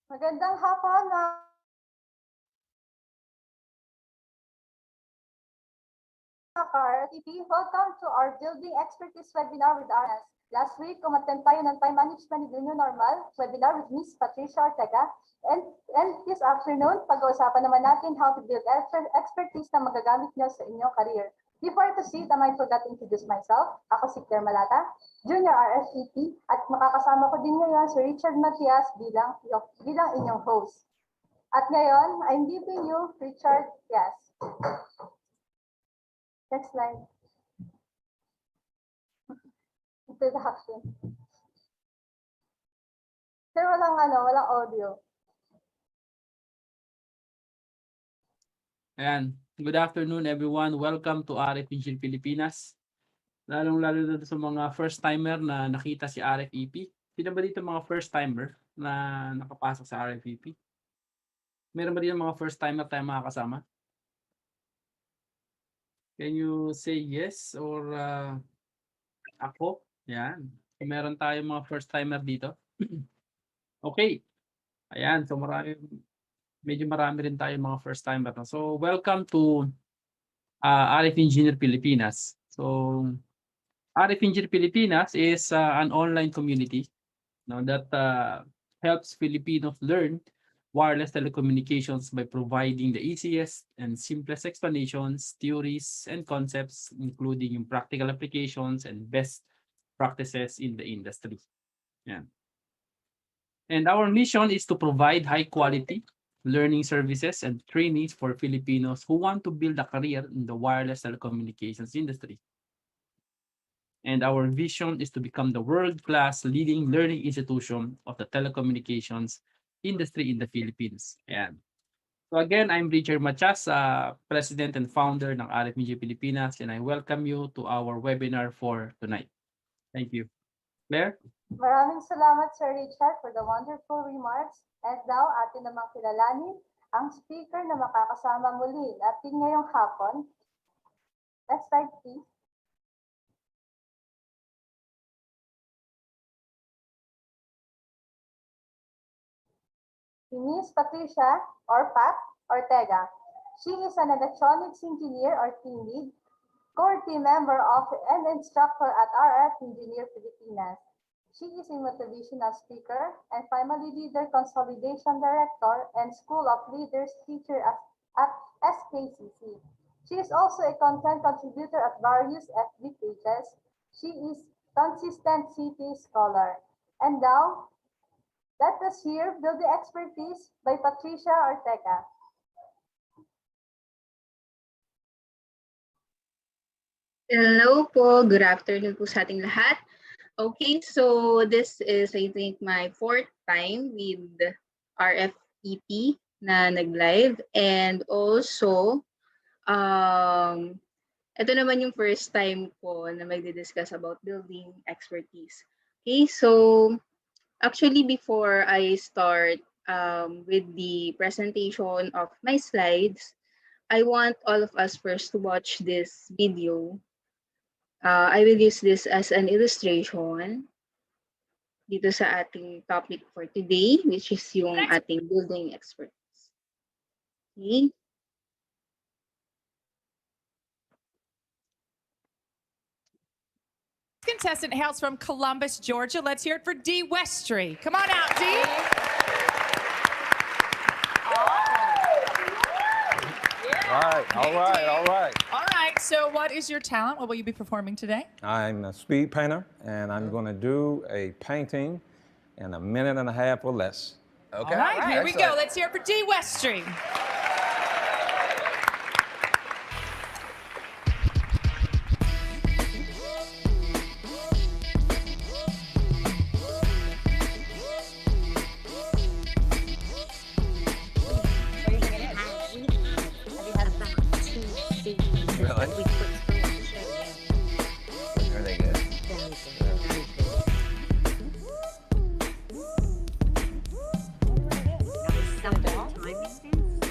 Magandang hapon, ka-RTP. Welcome to our Building Expertise webinar with RS. Last week, umattend tayo ng Time Management in the New Normal webinar with Ms. Patricia Ortega. And this afternoon, pag-uusapan naman natin how to build expertise na magagamit nyo sa inyong career. Before I proceed, I might forgot to introduce myself. Ako si Claire Malata, Junior RSVP, at makakasama ko din ngayon si Richard Matias bilang inyong host. At ngayon, I'm giving you Richard. Yes. Next slide. Introduction. Sir, walang audio. Ayan. Good afternoon, everyone. Welcome to RF Engineer Pilipinas. Lalong-lalo na sa mga first-timer na nakita si RFEP. Sino ba dito mga first-timer na nakapasok sa RFEP? Meron ba dito mga first-timer tayong mga kasama? Can you say yes or ako? Ayan. Meron tayong mga first-timer dito. Okay. Ayan. So medyo marami rin tayong mga first-timer. So welcome to RF Engineer Pilipinas. So RF Engineer Pilipinas is an online community that helps Filipinos learn wireless telecommunications by providing the easiest and simplest explanations, theories, and concepts, including practical applications and best practices in the industry. Yeah. And our mission is to provide high-quality learning services and trainings for Filipinos who want to build a career in the wireless telecommunications industry. And our vision is to become the world-class leading learning institution of the telecommunications industry in the Philippines. Ayan. So again, I'm Richard Matias, President and Founder ng RFMG Pilipinas, and I welcome you to our webinar for tonight. Thank you. Claire? Maraming salamat, Sir Richard, for the wonderful remarks. And now, atin namang kilalanin ang speaker na makakasama muli natin ngayong hapon. Next slide, please. Si Ms. Patricia, or Pat, Ortega. She is an electronics engineer or team lead, core team member of and instructor at RF Engineer Pilipinas. She is a motivational speaker and family leader consolidation director and School of Leaders teacher at SKCC. She is also a content contributor at various FB pages. She is consistent city scholar. And now, let us hear Build the Expertise by Patricia Ortega. Hello po, good afternoon po sa ating lahat. Okay, so this is I think my fourth time with RFEP na nag-live, and also ito naman yung first time ko na magdi-discuss about building expertise. Okay, so actually before I start with the presentation of my slides, I want all of us first to watch this video. I will use this as an illustration dito sa ating topic for today, which is yung ating building expertise. Okay. Contestant hails from Columbus, Georgia. Let's hear it for Dee Westry. Come on out, Dee. All right. All right, so what is your talent? What will you be performing today? I'm a speed painter, and I'm going to do a painting in a minute and a half or less. Okay. All right, here we go. Let's hear it for Dee Westry. Are they good?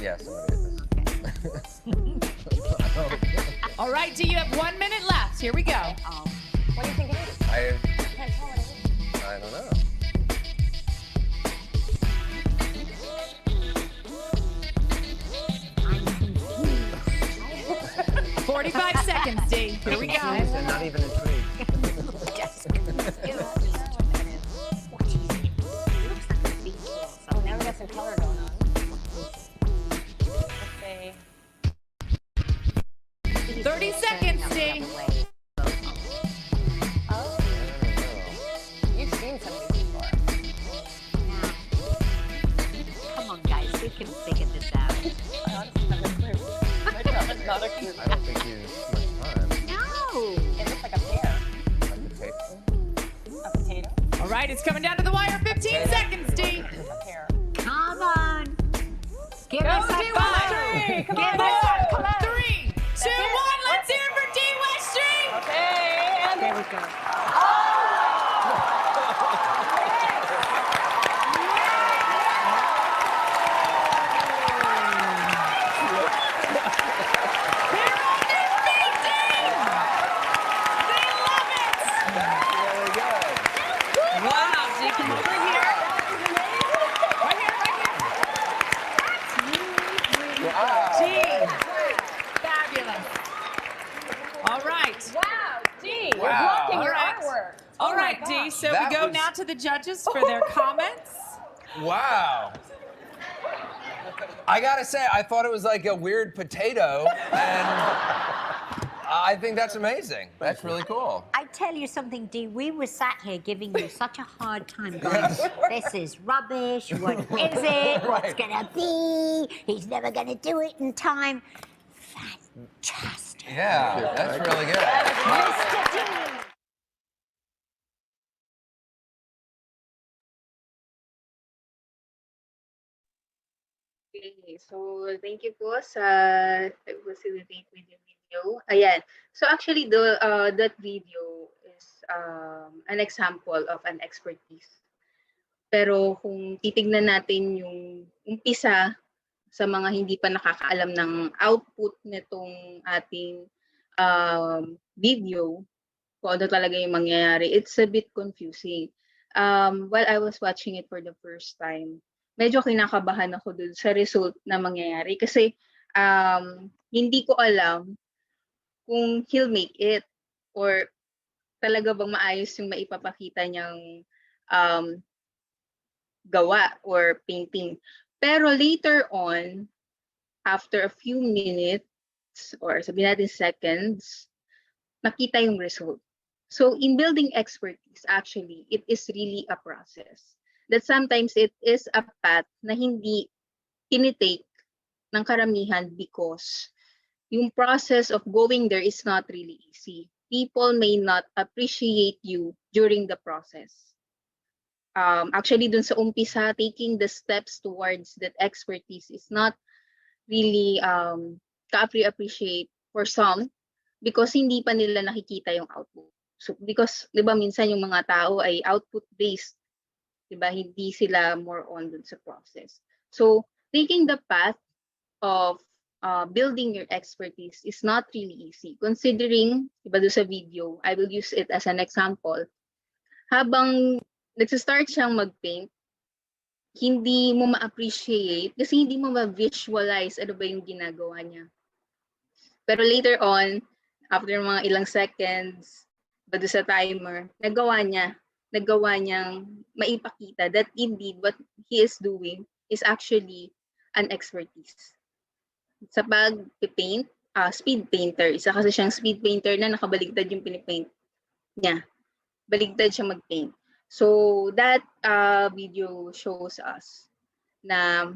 Yes, All right, Dee, you have 1 minute left. Here we go. What do you think it is? I don't know. Here we go. Confused and not even intrigued. Oh, now we got some color going on. Let's say 30 seconds, Dee. Oh, you've seen some of these before. Come on, guys, we can figure this out. I honestly have no clue. My job is not a clue. I don't think you used much time. No. It looks like a pear. Like the tape. A potato. All right, it's coming down to the wire. 15 seconds, Dee. A pear. Come on. Give Go, us a Dee five. Westry! Come Give on, us Dee! Come on! 3, 2, 1. Let's hear it for Dee Westry. Okay, and There we go. They're on their feet, Dee. They love it. Really good. Wow, Dee, come over here. Right here. Wow. Dee, fabulous. All right. wow, Dee, you're Wow. blocking All your right. artwork. All Oh my right, Dee. gosh. So That we go was- now to the judges for their comments. Wow. I gotta say, I thought it was like a weird potato, and I think that's amazing. That's really cool. I tell you something, Dee, we were sat here giving you such a hard time going, this is rubbish, what is it, what's Right. gonna be, he's never gonna do it in time. Fantastic. Yeah, that's really good. Mr. Dee. Okay, so thank you po sa facilitate with the video. Ayan. So actually, that video is an example of an expertise. Pero kung titignan natin yung umpisa sa mga hindi pa nakakaalam ng output nitong ating video, kung ano talaga yung mangyayari, it's a bit confusing. While I was watching it for the first time, medyo kinakabahan ako dun sa result na mangyayari kasi hindi ko alam kung he'll make it or talaga bang maayos yung maipapakita niyang gawa or painting. Pero later on, after a few minutes or sabihin natin seconds, nakita yung result. So in building expertise, actually, it is really a process. That sometimes it is a path na hindi tinitake ng karamihan because yung process of going there is not really easy. People may not appreciate you during the process. Actually, dun sa umpisa, taking the steps towards that expertise is not really ka-appreciate for some because hindi pa nila nakikita yung output. So, because, di ba, minsan yung mga tao ay output-based, di ba, hindi sila more on dun sa process. So, taking the path of building your expertise is not really easy. Considering, di ba, dun sa video, I will use it as an example, habang nagsistart siyang mag-paint, hindi mo ma-appreciate kasi hindi mo ma-visualize ano ba yung ginagawa niya. Pero later on, after mga ilang seconds, ba sa timer, nagawa niyang maipakita that indeed what he is doing is actually an expertise. Sa pag-paint, speed painter, isa kasi siyang speed painter na nakabaligtad yung pinipaint niya. Baligtad siya mag-paint. So that video shows us na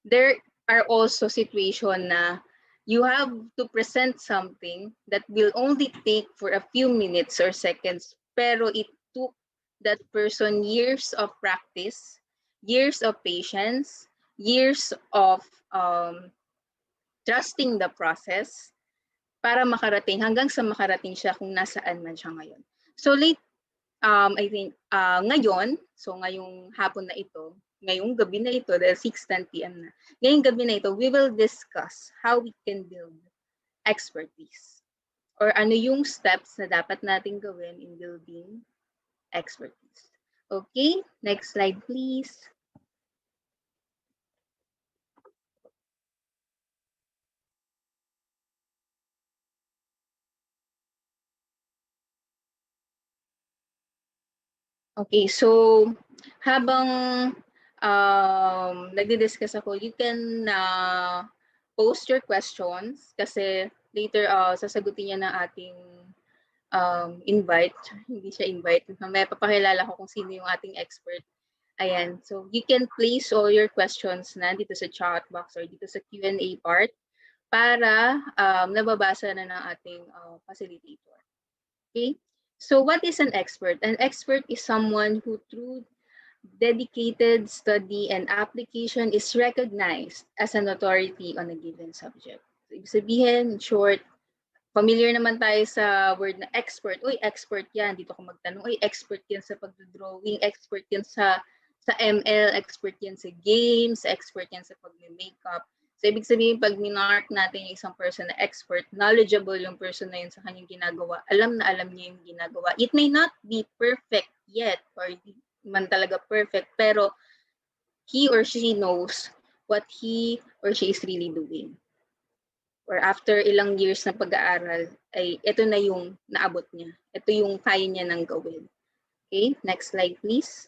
there are also situations na you have to present something that will only take for a few minutes or seconds, pero it took that person years of practice, years of patience, years of trusting the process para makarating hanggang sa makarating siya kung nasaan man siya ngayon. So I think ngayon, so ngayong hapon na ito, ngayong gabi na ito, dahil 6:10 p.m. na, ngayong gabi na ito, we will discuss how we can build expertise. Or ano yung steps na dapat natin gawin in building expertise. Okay, next slide please. Okay, so habang nagdi-discuss ako, you can post your questions kasi later sasagutin niya ng ating invite. Hindi siya invite. Mamaya papakilala ko kung sino yung ating expert. Ayan. So you can place all your questions na dito sa chat box or dito sa Q&A part para nababasa na ng ating facilitator. Okay? So what is an expert? An expert is someone who through dedicated study and application is recognized as an authority on a given subject. So, ibig sabihin, in short, familiar naman tayo sa word na expert. Uy, expert yan. Dito ko magtanong, uy, expert yan sa pagdodrawing, expert yan sa ML, expert yan sa games, expert yan sa pag-makeup. So, ibig sabihin, pag minark natin yung isang person na expert, knowledgeable yung person na yun sa kanyang ginagawa, alam na alam niya yung ginagawa. It may not be perfect yet or di man talaga perfect, pero he or she knows what he or she is really doing. Or after ilang years na pag-aaral, ay ito na yung naabot niya. Ito yung kaya niya nang gawin. Okay, next slide please.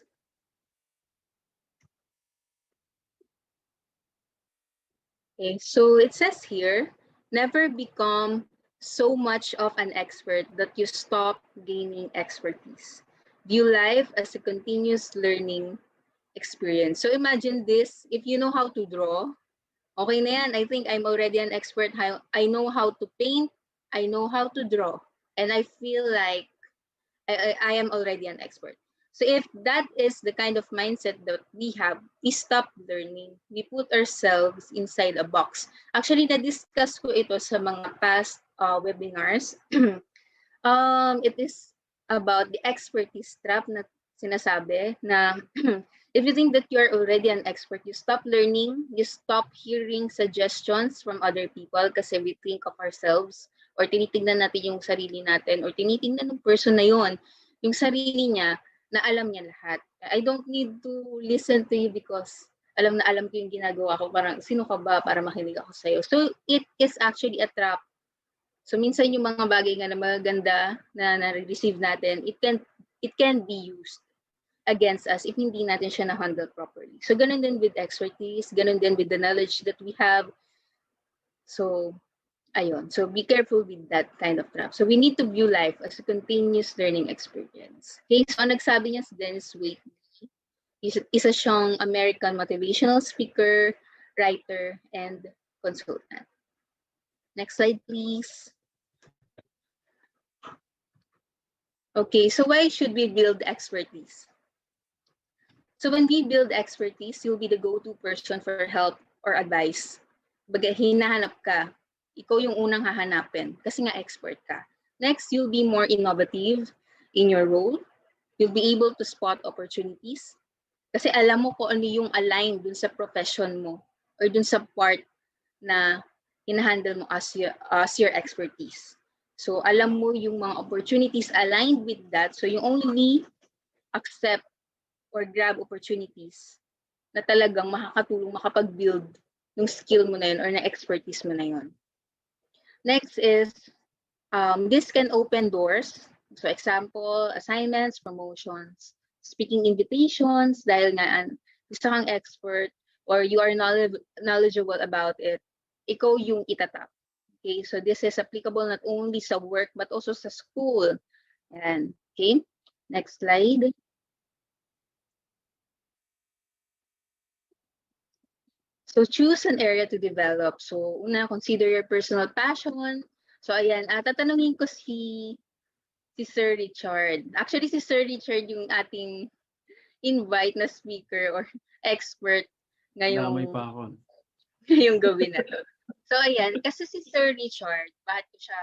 Okay, so it says here, never become so much of an expert that you stop gaining expertise. View life as a continuous learning experience. So imagine this, if you know how to draw, okay na yan. I think I'm already an expert. I know how to paint, I know how to draw, and I feel like I am already an expert. So if that is the kind of mindset that we have, we stop learning. We put ourselves inside a box. Actually, na-discuss ko ito sa mga past webinars. It is about the expertise trap na sinasabi na if you think that you are already an expert, you stop learning, you stop hearing suggestions from other people kasi we think of ourselves or tinitingnan natin yung sarili natin or tinitingnan ng person na yon, yung sarili niya na alam niya lahat. I don't need to listen to you because alam na alam ko yung ginagawa ko. Parang sino ka ba para makinig ako sa'yo? So it is actually a trap. So minsan yung mga bagay nga na maganda na na-receive natin, it can be used against us if hindi natin siya na-handle properly. So ganun din with expertise, ganun din with the knowledge that we have. So ayun. So be careful with that kind of trap. So we need to view life as a continuous learning experience. Okay, so ang nagsabi niya si Dennis Waitley, isa siyang American motivational speaker, writer, and consultant. Next slide, please. Okay, so why should we build expertise? So when we build expertise, you'll be the go-to person for help or advice. Baga hinahanap ka, ikaw yung unang hahanapin kasi nga expert ka. Next, you'll be more innovative in your role. You'll be able to spot opportunities kasi alam mo kung ano yung align dun sa profession mo or dun sa part na hinahandle mo as your expertise. So alam mo yung mga opportunities aligned with that. So you only accept or grab opportunities na talagang makakatulong, makapag-build ng skill mo na yun or na expertise mo na yun. Next is, this can open doors. So example, assignments, promotions, speaking invitations, dahil nga isa kang expert or you are knowledgeable about it, ikaw yung itatap. Okay, so this is applicable not only sa work but also sa school. And okay, next slide. So choose an area to develop. So una, consider your personal passion. So ayan, tatanungin ko si Sir Richard. Actually, si Sir Richard yung ating invite na speaker or expert ngayong, Damay pa ako. ngayong gabi na to. So ayan, kasi si Sir Richard, bakit ko siya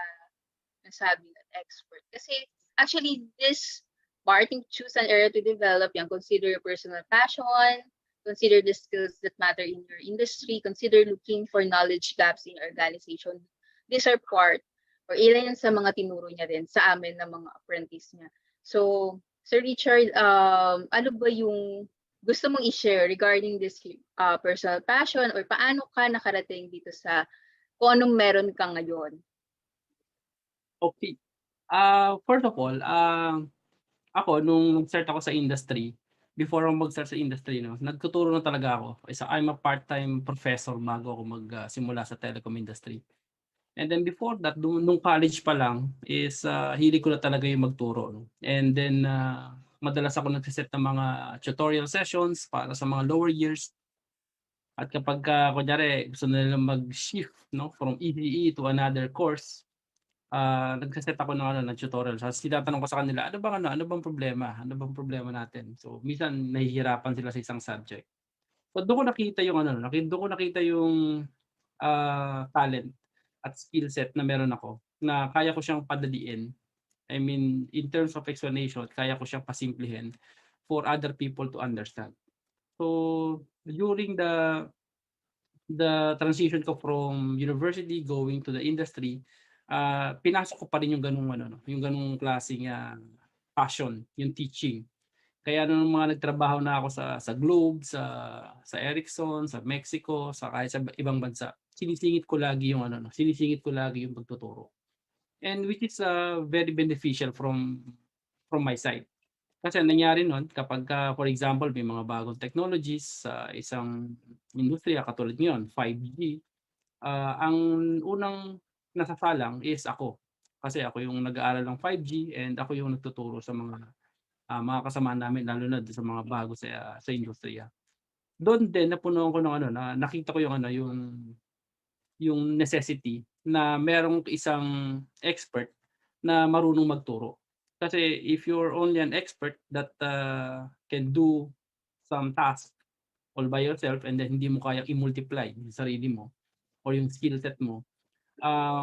nasabi na expert? Kasi actually this part, yung choose an area to develop, yan, consider your personal passion, consider the skills that matter in your industry, consider looking for knowledge gaps in your organization. These are part or ilan sa mga tinuro niya din sa amin ng mga apprentice niya. So, Sir Richard, ano ba yung gusto mong i-share regarding this personal passion or paano ka nakarating dito sa kung anong meron ka ngayon? Okay. First of all, ako nung nag-start ako sa industry, before ako mag-start sa industry 'no, nagtuturo na talaga ako. I'm a part-time professor bago ako simula sa telecom industry. And then before that, nung college pa lang is, hilig ko na talaga yung magturo 'no. And then, madalas ako nagse-set ng mga tutorial sessions para sa mga lower years. At kapagka kunyari gusto nilang mag-shift 'no, from ECE to another course, nagse-set ako ng ng tutorial ta's tinatanong ko sa kanila, ano bang problema? Ano bang problema natin?" So, minsan nahihirapan sila sa isang subject. So, dun ko nakita yung dun ko nakita yung, talent at skill set na meron ako, na kaya ko siyang padaliin. I mean, in terms of explanation, kaya ko siyang pasimplihin for other people to understand. So, during the transition ko from university going to the industry, pinasok ko pa rin yung yung gano'ng klaseng, passion, yung teaching. Kaya nung mga nagtrabaho na ako sa Globe, sa Ericsson, sa Mexico, sa kahit sa ibang bansa, sinisingit ko lagi yung sinisingit ko lagi yung pagtuturo. And which is, very beneficial from my side. Kasi ang nangyari nun kapagka for example may mga bagong technologies sa isang industriya katulad ngayon 5G, ang unang nasasalang is ako. Kasi ako yung nag-aaral ng 5G and ako yung nagtuturo sa mga kasamahan namin lalo na dun sa mga bago sa industriya. Dun din napunuan ko ng na nakita ko yung yung necessity na merong isang expert na marunong magturo. Kasi if you're only an expert that, can do some task all by yourself and then hindi mo kayang i-multiply yung sarili mo or yung skill set mo,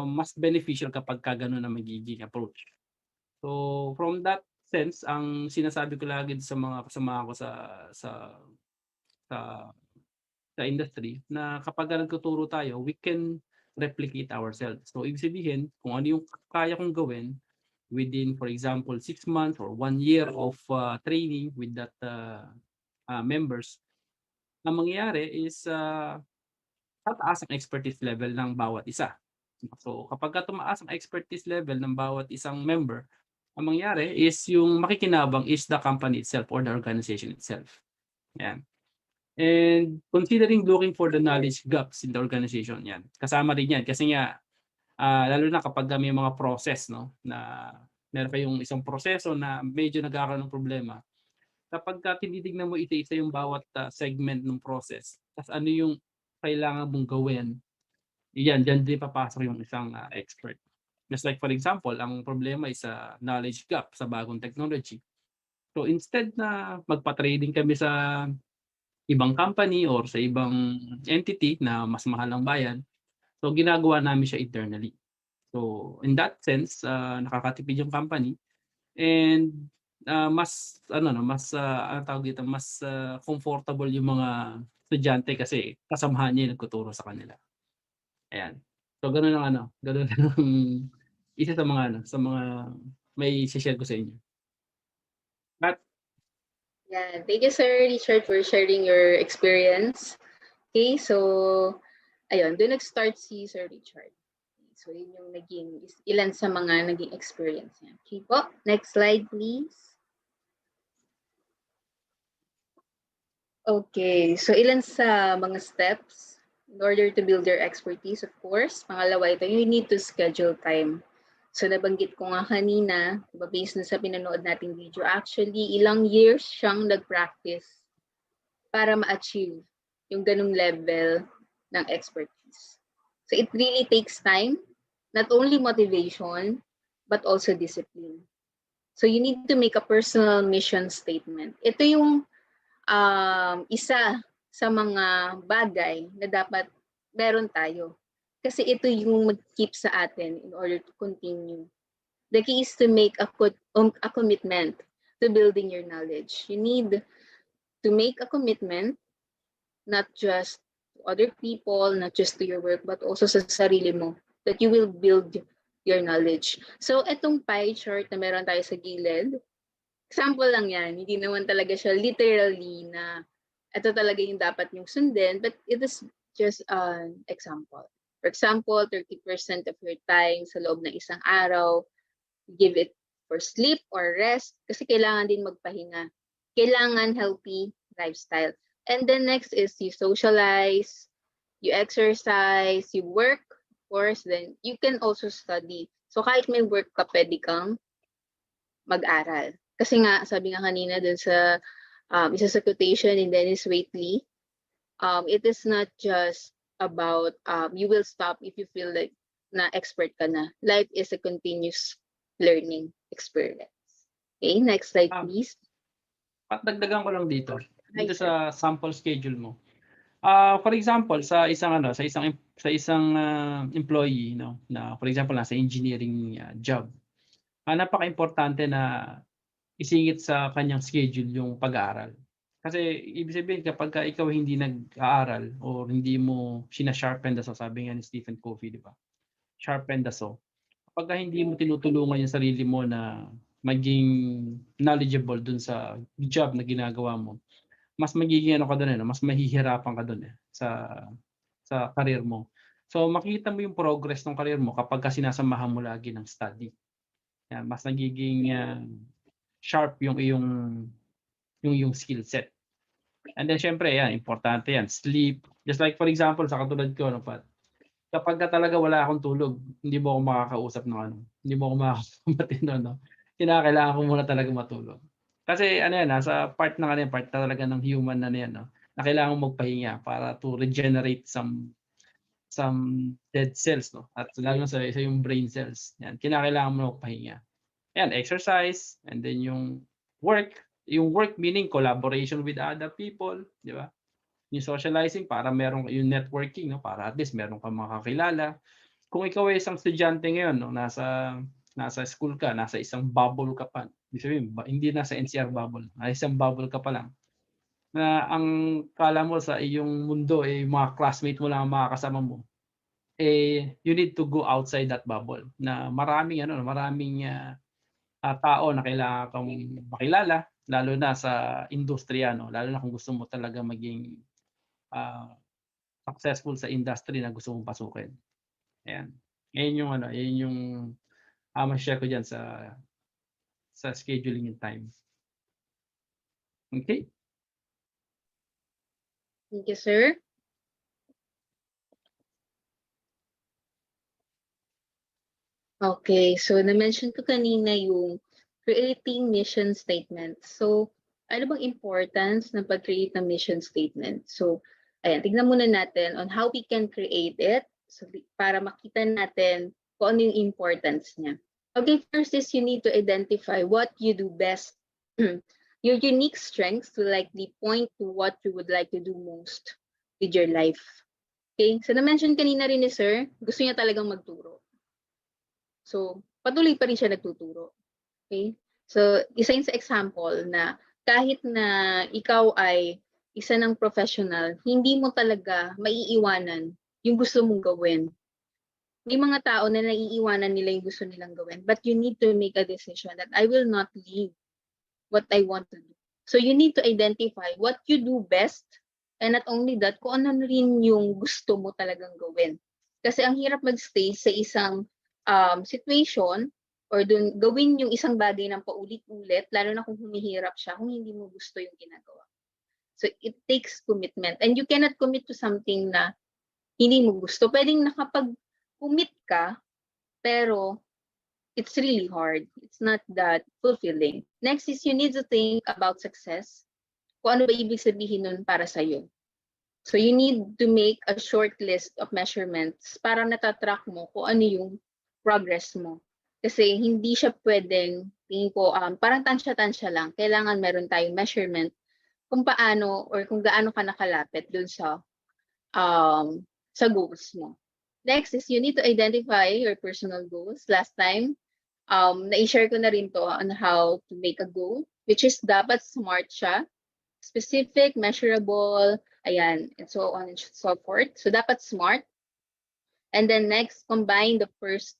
mas beneficial kapagka gano'n ang magiging approach. So, from that sense, ang sinasabi ko lagi sa mga kasamahan ko sa sa industry na kapagka nagtuturo tayo, we can replicate ourselves. So, ibig sabihin kung ano yung kaya kong gawin within, for example, 6 months or 1 year of, training with that, members, ang mangyayari is, tataas ang expertise level ng bawat isa. So, kapagka tumaas ang expertise level ng bawat isang member, ang mangyayari is yung makikinabang is the company itself or the organization itself. Yan. And considering looking for the knowledge gaps in the organization, yan. Kasama rin yan kasi nga, lalo na kapagka may mga process 'no, na meron kayong isang proseso na medyo nagkakaroon ng problema. Kapagka tinitignan mo isa-isa yung bawat, segment ng process, ta's ano yung kailangan mong gawin, diyan din papasok yung isang, expert. Just like for example, ang problema is, knowledge gap sa bagong technology. So instead na magpa-trading kami sa ibang company or sa ibang entity na mas mahal ang bayad, so ginagawa namin siya internally. So in that sense, nakakatipid yung company and, mas mas, anong tawag dito, mas, comfortable yung mga estudyante kasi kasamahan niya yung nagtuturo sa kanila. Ayan. So gano'n ang gano'n ang isa sa mga mai-she-share ko sa inyo. At Yeah, thank you, Sir Richard, for sharing your experience. Okay, so, ayun, doon nag-start si Sir Richard. So, yun yung ilan sa mga naging experience niya. Okay po, next slide, please. Okay, so ilan sa mga steps in order to build your expertise, of course. Pangalawa ito, you need to schedule time. So nabanggit ko nga kanina, based na sa pinanood nating video, actually ilang years siyang nag-practice para ma-achieve yung ganung level ng expertise. So it really takes time, not only motivation, but also discipline. So you need to make a personal mission statement. Ito yung isa sa mga bagay na dapat meron tayo. Kasi ito yung mag-keep sa atin in order to continue. The key is to make a commitment to building your knowledge. You need to make a commitment, not just to other people, not just to your work, but also sa sarili mo, that you will build your knowledge. So, itong pie chart na meron tayo sa gilid, example lang yan, hindi naman talaga siya literally na ito talaga yung dapat yung sundin, but it is just an example. For example, 30% of your time sa loob ng isang araw, give it for sleep or rest, kasi kailangan din magpahinga. Kailangan healthy lifestyle. And then next is you socialize, you exercise, you work, of course, then you can also study. So kahit may work ka, pwede kang mag-aral. Kasi nga, sabi nga kanina dun sa isa sa quotation in Dennis Waitley, it is not just about you will stop if you feel like na expert ka na. Life is a continuous learning experience. Okay, next slide please. Dagdagan ko lang dito. Dito Hi, sir. sa sample schedule mo. For example, sa isang employee, no, na for example nasa engineering job. Napaka-importante na isingit sa kanyang schedule yung pag-aaral. Kasi ibig sabihin kapag ikaw hindi nag-aaral or hindi mo sina-sharpen the saw, sabi nga ni Stephen Covey, di ba? Sharpen the saw. Kapag hindi mo tinutulungan yung sarili mo na maging knowledgeable dun sa job na ginagawa mo, mas magiging ano ka doon, mas mahihirapan ka doon sa career mo. So makita mo yung progress ng career mo kapag sinasamahan mo lagi ng study. Yan, mas nagiging sharp yung iyong skill set. And then syempre yan, importante yan, sleep. Just like for example sa katulad ko, no, Pat, kapag talaga wala akong tulog, hindi mo ako makakausap ng hindi mo ako makakasabatin doon, no. Kailangan ko muna talaga matulog. Kasi ano yan, nasa part talaga ng human na yan, no, na kailangan magpahinga para to regenerate some dead cells, no, at lalo sa yung brain cells. Yan, kailangan mo magpahinga. Yan, exercise, and then yung work meaning collaboration with other people, di ba? Yung socializing para meron yung networking, no, para at least meron kang makakilala. Kung ikaw ay isang estudyante ngayon, no, nasa school ka, nasa isang bubble ka pa. Ibig sabihin, hindi nasa NCR bubble, nasa isang bubble ka pa lang. Na ang kala mo sa iyong mundo mga classmate mo lang ang makakasama mo. You need to go outside that bubble. Na maraming tao na kailangan kang makilala, lalo na sa industriya, no, lalo na kung gusto mo talaga maging successful sa industry na gusto mong pasukin. Ayan. Yan yung ma-share ko diyan sa scheduling and time. Okay? Thank you, sir. Okay, so na-mention ko kanina yung creating mission statement. So, ano bang importance ng pag-create ng mission statement? So, ayan, tignan muna natin on how we can create it, so para makita natin kung ano yung importance niya. Okay, first is you need to identify what you do best. Your unique strengths will likely point to what you would like to do most with your life. Okay, so na-mention kanina rin ni sir, gusto niya talagang magturo. So, patuloy pa rin siya nagtuturo. Okay? So, isa yun sa example na kahit na ikaw ay isa ng professional, hindi mo talaga maiiwanan yung gusto mong gawin. May mga tao na naiiwanan nila yung gusto nilang gawin, but you need to make a decision that I will not leave what I want to do. So, you need to identify what you do best, and not only that, kung ano rin yung gusto mo talagang gawin. Kasi ang hirap magstay sa isang situation or dun gawin yung isang bagay ng paulit-ulit, lalo na kung humihirap siya, kung hindi mo gusto yung ginagawa. So it takes commitment, and you cannot commit to something na hindi mo gusto. Pwedeng nakapag-commit ka, pero it's really hard. It's not that fulfilling. Next is you need to think about success. Kung ano ba ibig sabihin nun para sa'yo. So you need to make a short list of measurements para natatrack mo kung ano yung progress mo. Kasi hindi siya pwedeng, tingin ko, parang tansya-tansya lang. Kailangan meron tayong measurement kung paano or kung gaano ka nakalapit dun sa goals mo. Next is you need to identify your personal goals. Last time, na-share ko na rin to on how to make a goal, which is dapat smart siya, specific, measurable, ayan, and so on and so forth. So dapat smart. And then next, combine the first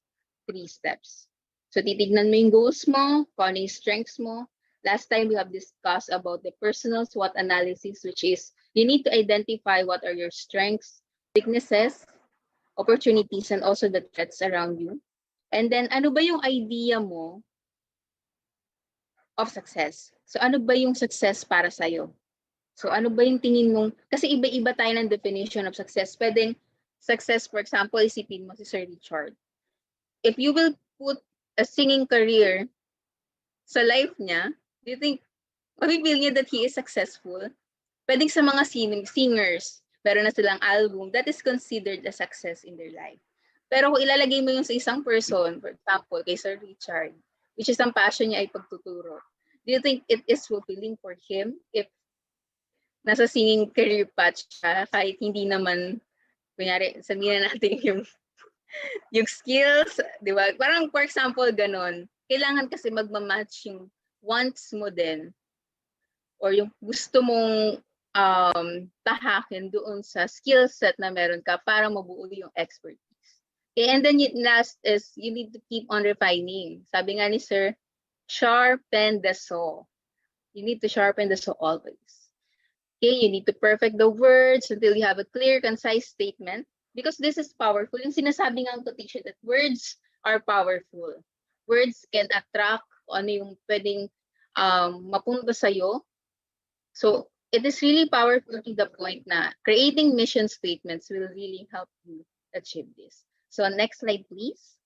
3 steps. So titignan mo yung goals mo, kung ano yung strengths mo. Last time we have discussed about the personal SWOT analysis, which is you need to identify what are your strengths, weaknesses, opportunities, and also the threats around you. And then ano ba yung idea mo of success. So ano ba yung success para sa'yo? So ano ba yung tingin mong, kasi iba-iba tayo ng definition of success. Pwedeng success, for example, isipin mo si Sir Richard. If you will put a singing career sa life niya, do you think, mabibigil niya that he is successful? Pwedeng sa mga singers, meron na silang album, that is considered a success in their life. Pero kung ilalagay mo yung sa isang person, for example, kay Sir Richard, which is ang passion niya ay pagtuturo, do you think it is fulfilling for him if nasa singing career path siya, kahit hindi naman, kunyari, sabihin na natin yung skills, di ba? Parang, for example, ganon. Kailangan kasi magmamatch yung wants mo din or yung gusto mong tahakin doon sa skill set na meron ka para mabuo yung expertise. Okay, and then last is you need to keep on refining. Sabi nga ni Sir, sharpen the saw. You need to sharpen the saw always. Okay, you need to perfect the words until you have a clear, concise statement because this is powerful. Yung sinasabi nga ang quotation that words are powerful. Words can attract ano yung pwedeng mapunta sa'yo. So, it is really powerful to the point na creating mission statements will really help you achieve this. So, next slide, please.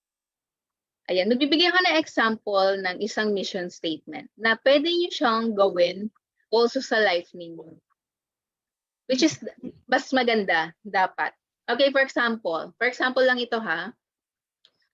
Ayan, magbibigay ko na example ng isang mission statement na pwede nyo siyang gawin also sa life ninyo. Which is mas maganda, dapat. Okay, for example lang ito ha.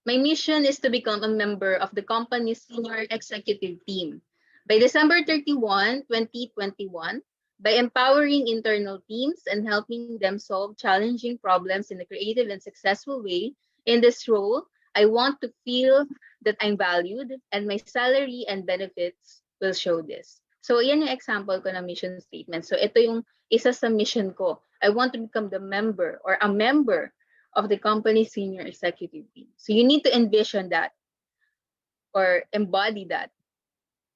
My mission is to become a member of the company's senior executive team. By December 31, 2021, by empowering internal teams and helping them solve challenging problems in a creative and successful way, in this role, I want to feel that I'm valued and my salary and benefits will show this. So, yan yung example ko ng mission statement. So, ito yung isa sa mission ko. I want to become the member or a member of the company's senior executive team. So, you need to envision that or embody that.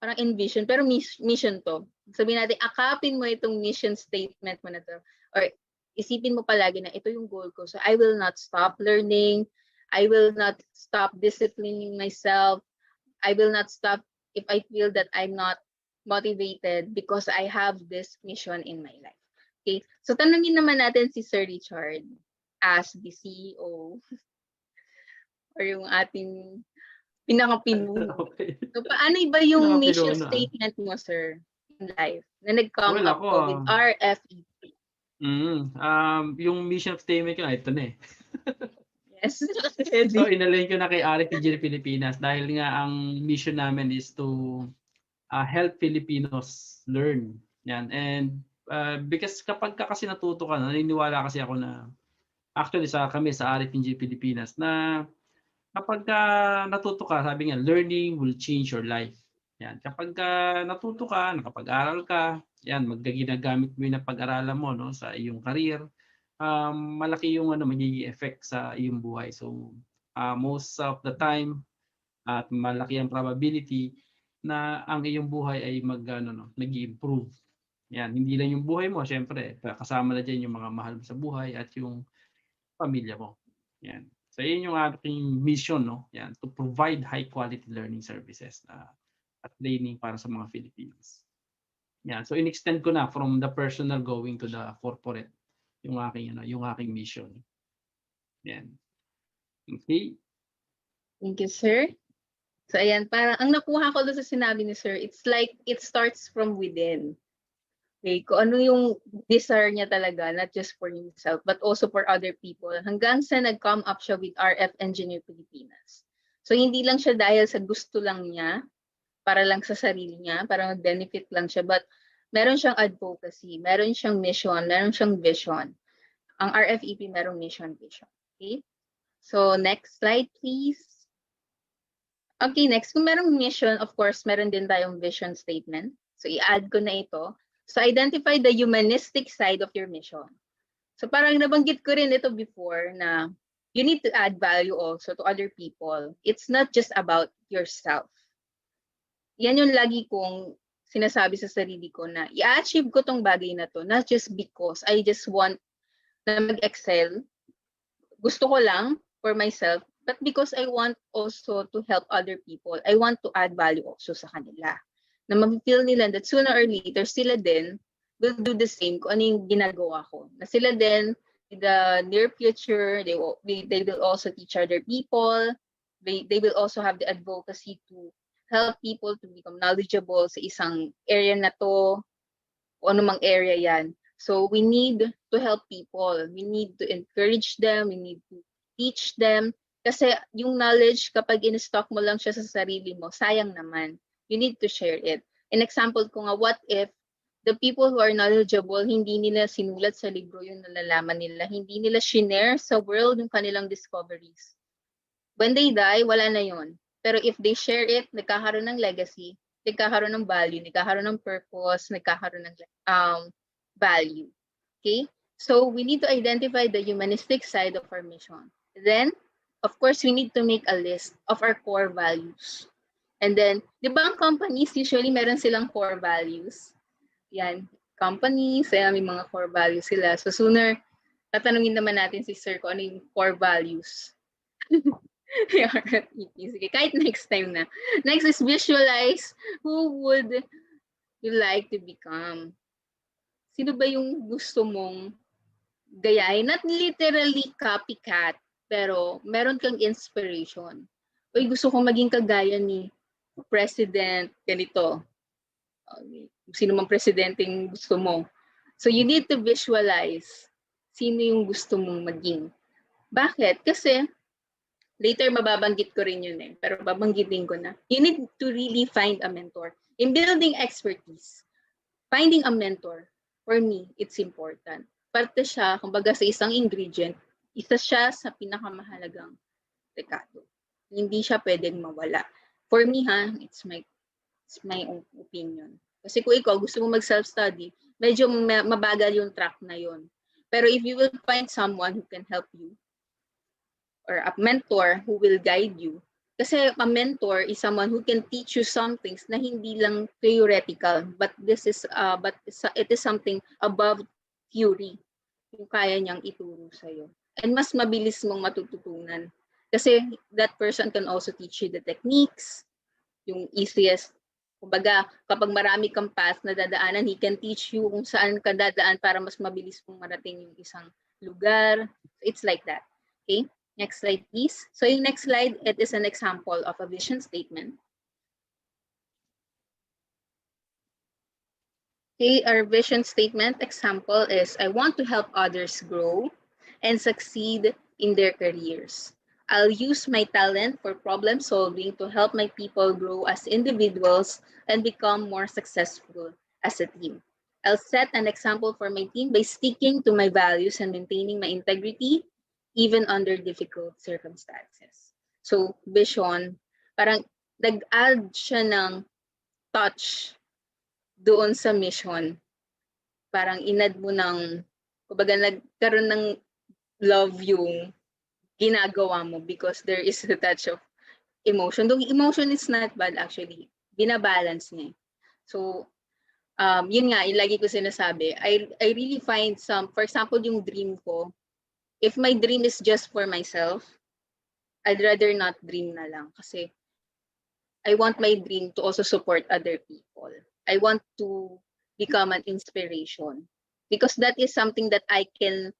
Parang envision, pero mission to. Sabihin natin, akapin mo itong mission statement mo na to. Or isipin mo palagi na ito yung goal ko. So, I will not stop learning. I will not stop disciplining myself. I will not stop if I feel that I'm not motivated because I have this mission in my life. Okay? So, tanungin naman natin si Sir Richard as the CEO or yung ating pinaka-pinuno. Okay. So, paano ba yung mission Pinaka-pinuno, statement mo, sir, in life na nag-come Well, up ako, ko with RFEP? Yung mission statement ko, ito na eh. Yes. So, inalain ko na kay Arif Engineer Pilipinas dahil nga ang mission namin is to help Filipinos learn. Yan. And because kapag ka kasi natuto ka, naniniwala kasi ako na actually kami sa Arif Engineer Pilipinas na kapag natuto ka, sabi nga, learning will change your life. Yan. Kapag natuto ka, nakapag-aral ka, yan, ginagamit mo yung napag-aralan mo no, sa iyong career, malaki yung magiging effect sa iyong buhay. So, most of the time, at malaki ang probability na ang iyong buhay ay nag-i-improve. Yan, hindi lang yung buhay mo, syempre, kasama na diyan yung mga mahal mo sa buhay at yung pamilya mo. Yan. So, yun yung aking mission, no? Yan, to provide high-quality learning services at training para sa mga Filipinos. Yan. So, in-extend ko na from the personal going to the corporate yung aking mission. Yan. Okay. Thank you, sir. So, ayan, parang ang nakuha ko doon sa sinabi ni sir, it's like it starts from within. Okay, kung ano yung desire niya talaga, not just for himself, but also for other people. Hanggang sa nag-come up siya with RF Engineer Pilipinas. So, hindi lang siya dahil sa gusto lang niya, para lang sa sarili niya, para mag-benefit lang siya, but meron siyang advocacy, meron siyang mission, meron siyang vision. Ang RFEP merong mission, vision. Okay? So, next slide, please. Okay, next, kung merong mission, of course, meron din tayong vision statement. So, i-add ko na ito. So, identify the humanistic side of your mission. So, parang nabanggit ko rin ito before na you need to add value also to other people. It's not just about yourself. Yan yung lagi kong sinasabi sa sarili ko na i-achieve ko tong bagay na to, not just because I just want na mag-excel. Gusto ko lang for myself, but because I want also to help other people. I want to add value also sa kanila. na ma-feel nila that sooner or later, sila din will do the same kung ano yung ginagawa ko. Na sila din, in the near future, they will also teach other people. They will also have the advocacy to help people to become knowledgeable sa isang area na to, o anumang area yan. So we need to help people. We need to encourage them. We need to teach them. Kasi yung knowledge, kapag in-stock mo lang siya sa sarili mo, sayang naman. You need to share it. An example ko nga, what if the people who are knowledgeable, hindi nila sinulat sa libro yung nalalaman nila, hindi nila shinare sa world yung kanilang discoveries. When they die, wala na yun. Pero if they share it, nagkakaroon ng legacy, nagkakaroon ng value, nagkakaroon ng purpose, nagkakaroon ng value. Okay? So we need to identify the humanistic side of our mission. Then, of course, we need to make a list of our core values. And then, di ba ang companies, usually meron silang core values. Yan, companies, may mga core values sila. So sooner, tatanungin naman natin si Sir kung ano yung core values. Sige, kahit next time na. Next is visualize who would you like to become. Sino ba yung gusto mong gayahin? Not literally copycat, pero meron kang inspiration. Uy, gusto kong maging kagaya ni President ganito. Sino mang presidenteng gusto mo. So you need to visualize sino yung gusto mong maging. Bakit? Kasi later mababanggit ko rin yun pero babanggitin ko na. You need to really find a mentor. In building expertise, finding a mentor, for me, it's important. Parte siya, kumbaga sa isang ingredient, isa siya sa pinakamahalagang rekado. Hindi siya pwedeng mawala. For me, it's my own opinion. Kasi kung ikaw gusto mo mag-self-study, medyo mabagal yung track na yun. Pero if you will find someone who can help you, or a mentor who will guide you, kasi a mentor is someone who can teach you some things na hindi lang theoretical, but it is something above theory, yung kaya niyang ituro sa'yo. And mas mabilis mong matututunan. Kasi that person can also teach you the techniques, yung easiest. Kumbaga, kapag marami kang path na dadaanan, he can teach you kung saan ka dadaan para mas mabilis mong marating yung isang lugar. It's like that. Okay? Next slide, please. So yung next slide, it is an example of a vision statement. Okay, our vision statement example is, I want to help others grow and succeed in their careers. I'll use my talent for problem solving to help my people grow as individuals and become more successful as a team. I'll set an example for my team by sticking to my values and maintaining my integrity even under difficult circumstances. So, vision, parang nag-add siya ng touch doon sa mission. Parang inad mo ng, kumbaga nagkaroon ng love yung ginagawa mo because there is a touch of emotion. Though emotion is not bad actually. Binabalance niya. So, yun nga, lagi ko sinasabi, I really find some, for example, yung dream ko, if my dream is just for myself, I'd rather not dream na lang kasi I want my dream to also support other people. I want to become an inspiration because that is something that I can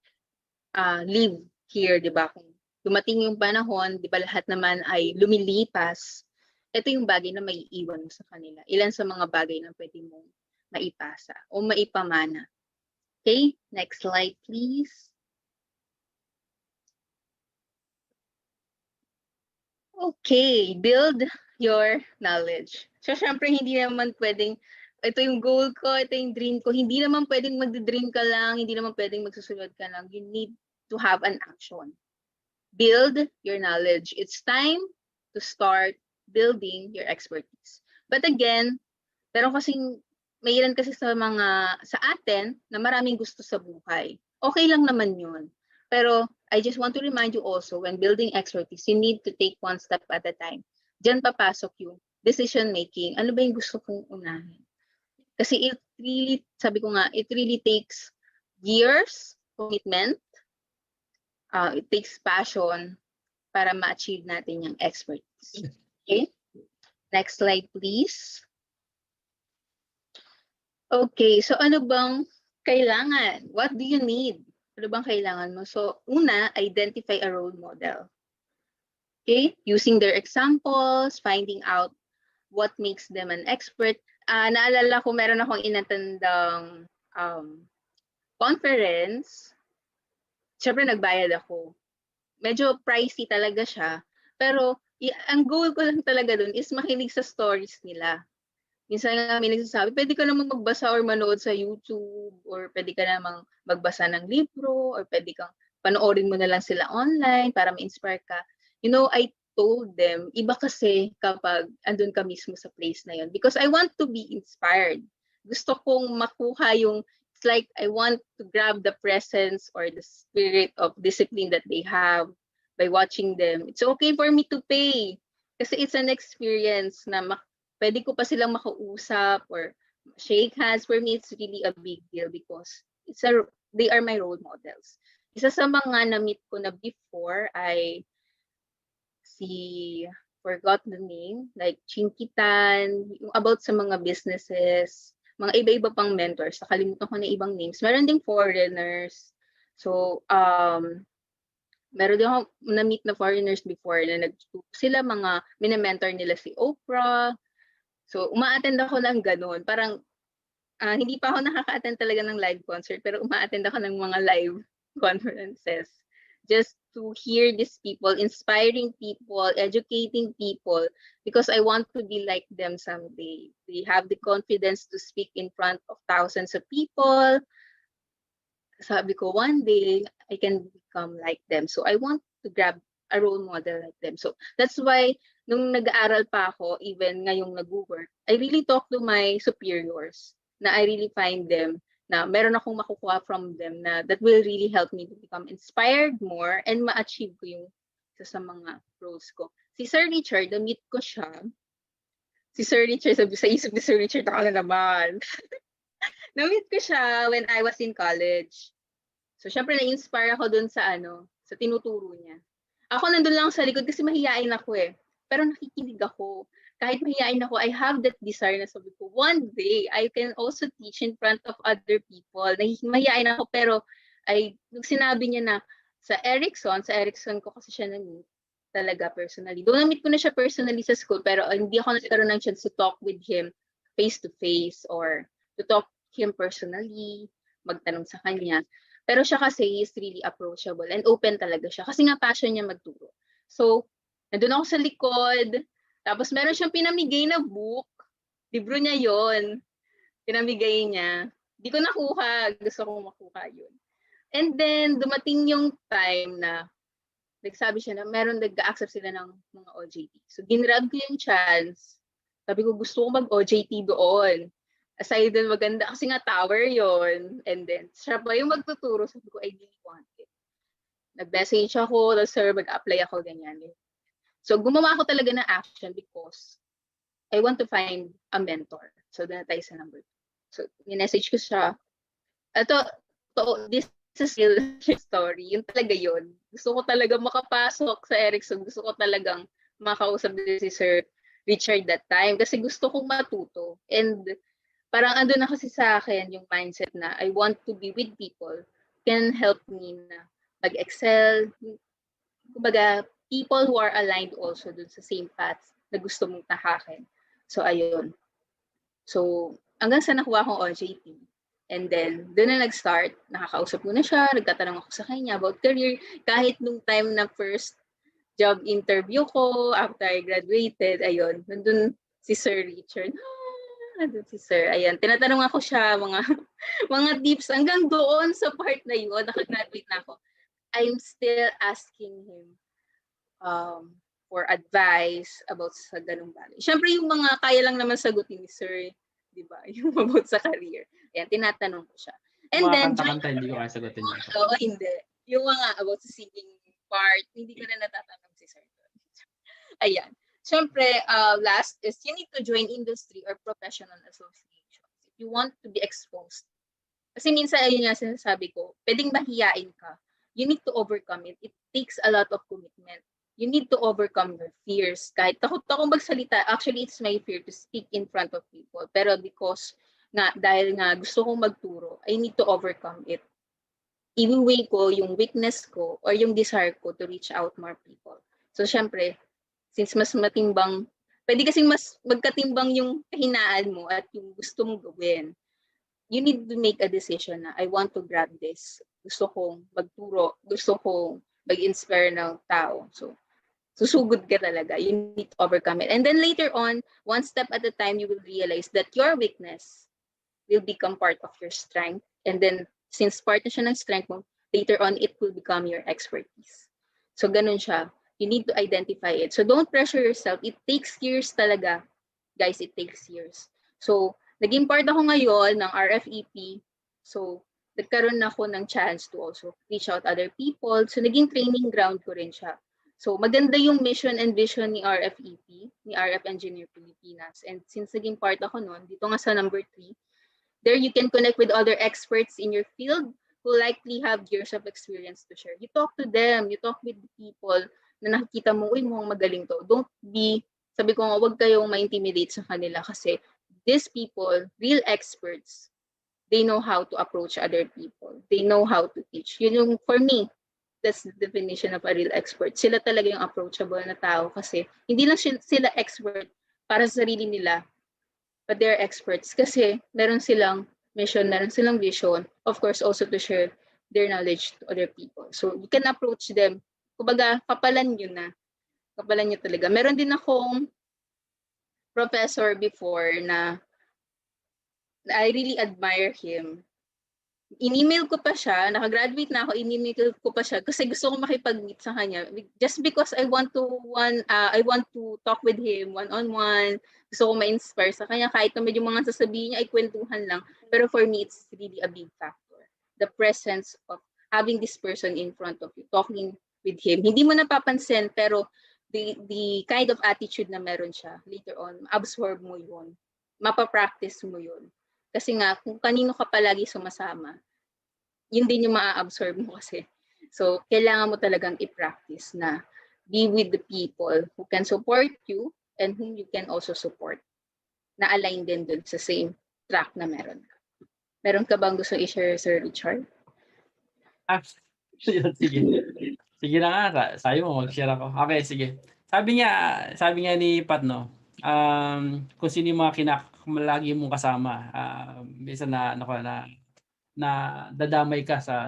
live here, di ba? Kung dumating yung panahon, di ba lahat naman ay lumilipas, ito yung bagay na may iwan sa kanila. Ilan sa mga bagay na pwede mong maipasa o maipamana. Okay, next slide please. Okay, build your knowledge. So, syempre, hindi naman pwedeng, ito yung goal ko, ito yung dream ko. Hindi naman pwedeng mag-dream ka lang, hindi naman pwedeng magsusunod ka lang. You need to have an action. Build your knowledge. It's time to start building your expertise. But again, pero kasing mayroon kasi sa atin na maraming gusto sa buhay. Okay lang naman yun. Pero I just want to remind you also, when building expertise, you need to take one step at a time. Diyan papasok yung decision making. Ano ba yung gusto kong unahin? Kasi it really, sabi ko nga, it really takes years, commitment, it takes passion para ma-achieve natin yung expertise. Okay? Next slide, please. Okay, so ano bang kailangan? What do you need? Ano bang kailangan mo? So, una, identify a role model. Okay? Using their examples, finding out what makes them an expert. Naalala ko, meron akong inatandang conference. Siyempre, nagbayad ako. Medyo pricey talaga siya. Pero, ang goal ko lang talaga dun is makinig sa stories nila. Minsan nga may nagsasabi, pwede ka namang magbasa or manood sa YouTube, or pwede ka namang magbasa ng libro, or pwede kang panoorin mo na lang sila online para ma-inspire ka. You know, I told them, iba kasi kapag andun ka mismo sa place na yun. Because I want to be inspired. Gusto kong makuha yung, it's like I want to grab the presence or the spirit of discipline that they have by watching them. It's okay for me to pay. Kasi it's an experience na pwede ko pa silang makausap or shake hands. For me, it's really a big deal because they are my role models. Isa sa mga na-meet ko na before ay forgot the name, like Chinkitan, yung about sa mga businesses, mga iba-iba pang mentors. Nakalimutan ko na ibang names. Meron ding foreigners. So, meron din ako na-meet na foreigners before na sila mga mini-mentor nila si Oprah. So, uma-attend ako ng ganun. Parang, hindi pa ako nakaka-attend talaga ng live concert, pero uma-attend ako ng mga live conferences. Just to hear these people, inspiring people, educating people, because I want to be like them someday. They have the confidence to speak in front of thousands of people. Sabi ko, one day, I can become like them. So, I want to grab a role model like them. So, that's why, nung nag-aaral pa ako, even ngayong nag-work, I really talk to my superiors na I really find them na meron akong makukuha from them na that will really help me to become inspired more and ma-achieve ko yung isa sa mga roles ko. Si Sir Richard, na-meet ko siya. Si Sir Richard, sabi sa isip ni Sir Richard, ako na naman. Na-meet ko siya when I was in college. So, syempre, na-inspire ako dun sa sa tinuturo niya. Ako nandun lang sa likod kasi mahihain ako eh. Pero nakikinig ako. Kahit mahihain ako, I have that desire na sabi ko, one day, I can also teach in front of other people. Mahihain ako, pero nung sinabi niya na sa Ericsson ko kasi siya na-meet talaga personally. Doon na-meet ko na siya personally sa school, pero hindi ako nagkaroon ng chance to talk with him face-to-face or to talk him personally, magtanong sa kanya. Pero siya kasi is really approachable and open talaga siya kasi nga passion niya magturo. So, nandun ako sa likod, tapos meron siyang pinamigay na book. Libro niya yon, pinamigay niya. Di ko nakuha, gusto kong makuha yun. And then, dumating yung time na nagsabi siya na meron nag-accept sila ng mga OJT. So, ginrab ko yung chance. Sabi ko, gusto ko mag-OJT doon. Aside dun, maganda kasi nga tower yon. And then, siya pa yung magtuturo. Sabi ko, I really want it. Nag-message ako, sir, mag-apply ako, ganyan. So, gumawa ako talaga ng action because I want to find a mentor. So, doon na tayo sa number 2. So, minessage ko siya. This is still story. Yun talaga yun. Gusto ko talaga makapasok sa Ericsson. Gusto ko talagang makausap din si Sir Richard that time. Kasi gusto kong matuto. And parang ando na kasi sa akin yung mindset na I want to be with people can help me na mag-excel. Kumbaga, people who are aligned also dun sa same path na gusto mong tahakin. So, ayun. So, hanggang sa nakuha akong OJT. And then, doon na nag-start. Nakakausap ko na siya. Nagtatanong ako sa kanya about career. Kahit nung time na first job interview ko, after I graduated, ayun, nandun si Sir Richard. Nandun si Sir. Ayan, tinatanong ako siya, mga tips. Hanggang doon sa part na yun, nakagraduate na ako. I'm still asking him for advice about sa ganung bagay. Siyempre, yung mga kaya lang naman sagutin ni Sir, di ba? Yung about sa career. Ayan, tinatanong ko siya. And then, kanta-kanta, hindi ko kaya sagutin yun. Oo, hindi. Yung mga about sa singing part, hindi ko na natatanong si Sir. Ayan. Siyempre, last is you need to join industry or professional associations if you want to be exposed. Kasi minsan, ayun nga sinasabi ko, pwedeng mahiyain ka. You need to overcome it. It takes a lot of commitment. You need to overcome your fears. Kahit takot akong magsalita, actually, it's my fear to speak in front of people. Pero because dahil nga gusto kong magturo, I need to overcome it. Iwi-weigh ko yung weakness ko or yung desire ko to reach out more people. So syempre, since mas matimbang, pwede kasing mas magkatimbang yung kahinaan mo at yung gusto mong gawin. You need to make a decision na I want to grab this. Gusto kong magturo, gusto kong mag-inspire ng tao. So susugod ka talaga. You need to overcome it. And then later on, one step at a time, you will realize that your weakness will become part of your strength. And then, since part na siya ng strength mo, later on, it will become your expertise. So, ganun siya. You need to identify it. So, don't pressure yourself. It takes years talaga. Guys, it takes years. So, naging part ako ngayon ng RFEP. So, nagkaroon ako ng chance to also reach out other people. So, naging training ground ko rin siya. So, maganda yung mission and vision ni RFEP, ni RF Engineer Pilipinas. And since naging part ako nun, dito nga sa number 3, there you can connect with other experts in your field who likely have years of experience to share. You talk to them, you talk with people na nakikita mo, uy, mukhang magaling to. Don't be, sabi ko nga, huwag kayong ma-intimidate sa kanila kasi these people, real experts, they know how to approach other people. They know how to teach. Yun yung, for me, that's the definition of a real expert. Sila talaga yung approachable na tao kasi hindi lang sila expert para sa sarili nila, but they're experts kasi meron silang mission, meron silang vision, of course also to share their knowledge to other people. So you can approach them. Kumbaga, kapalan nyo na. Kapalan nyo talaga. Meron din akong professor before na I really admire him. In-email ko pa siya, nakagraduate na ako, in-email ko pa siya kasi gusto ko makipag-meet sa kanya just because I want to talk with him one-on-one. Gusto ko ma-inspire sa kanya kahit na medyo mga sasabihin niya ay kwentuhan lang, pero for me it's really a big factor. The presence of having this person in front of you, talking with him. Hindi mo napapansin pero the kind of attitude na meron siya later on, absorb mo yun. Mapapractice mo yun. Kasi nga, kung kanino ka palagi sumasama, yun din yung maa-absorb mo kasi. So, kailangan mo talagang i-practice na be with the people who can support you and whom you can also support. Na align din dun sa same track na meron ka. Meron ka bang gusto i-share, Sir Richard? Sige. Sige na nga, sayo mo, mag-share ako. Okay, sige. Sabi nga ni Pat, no, kung sino yung mga lagi mong kasama, minsan na dadamay ka sa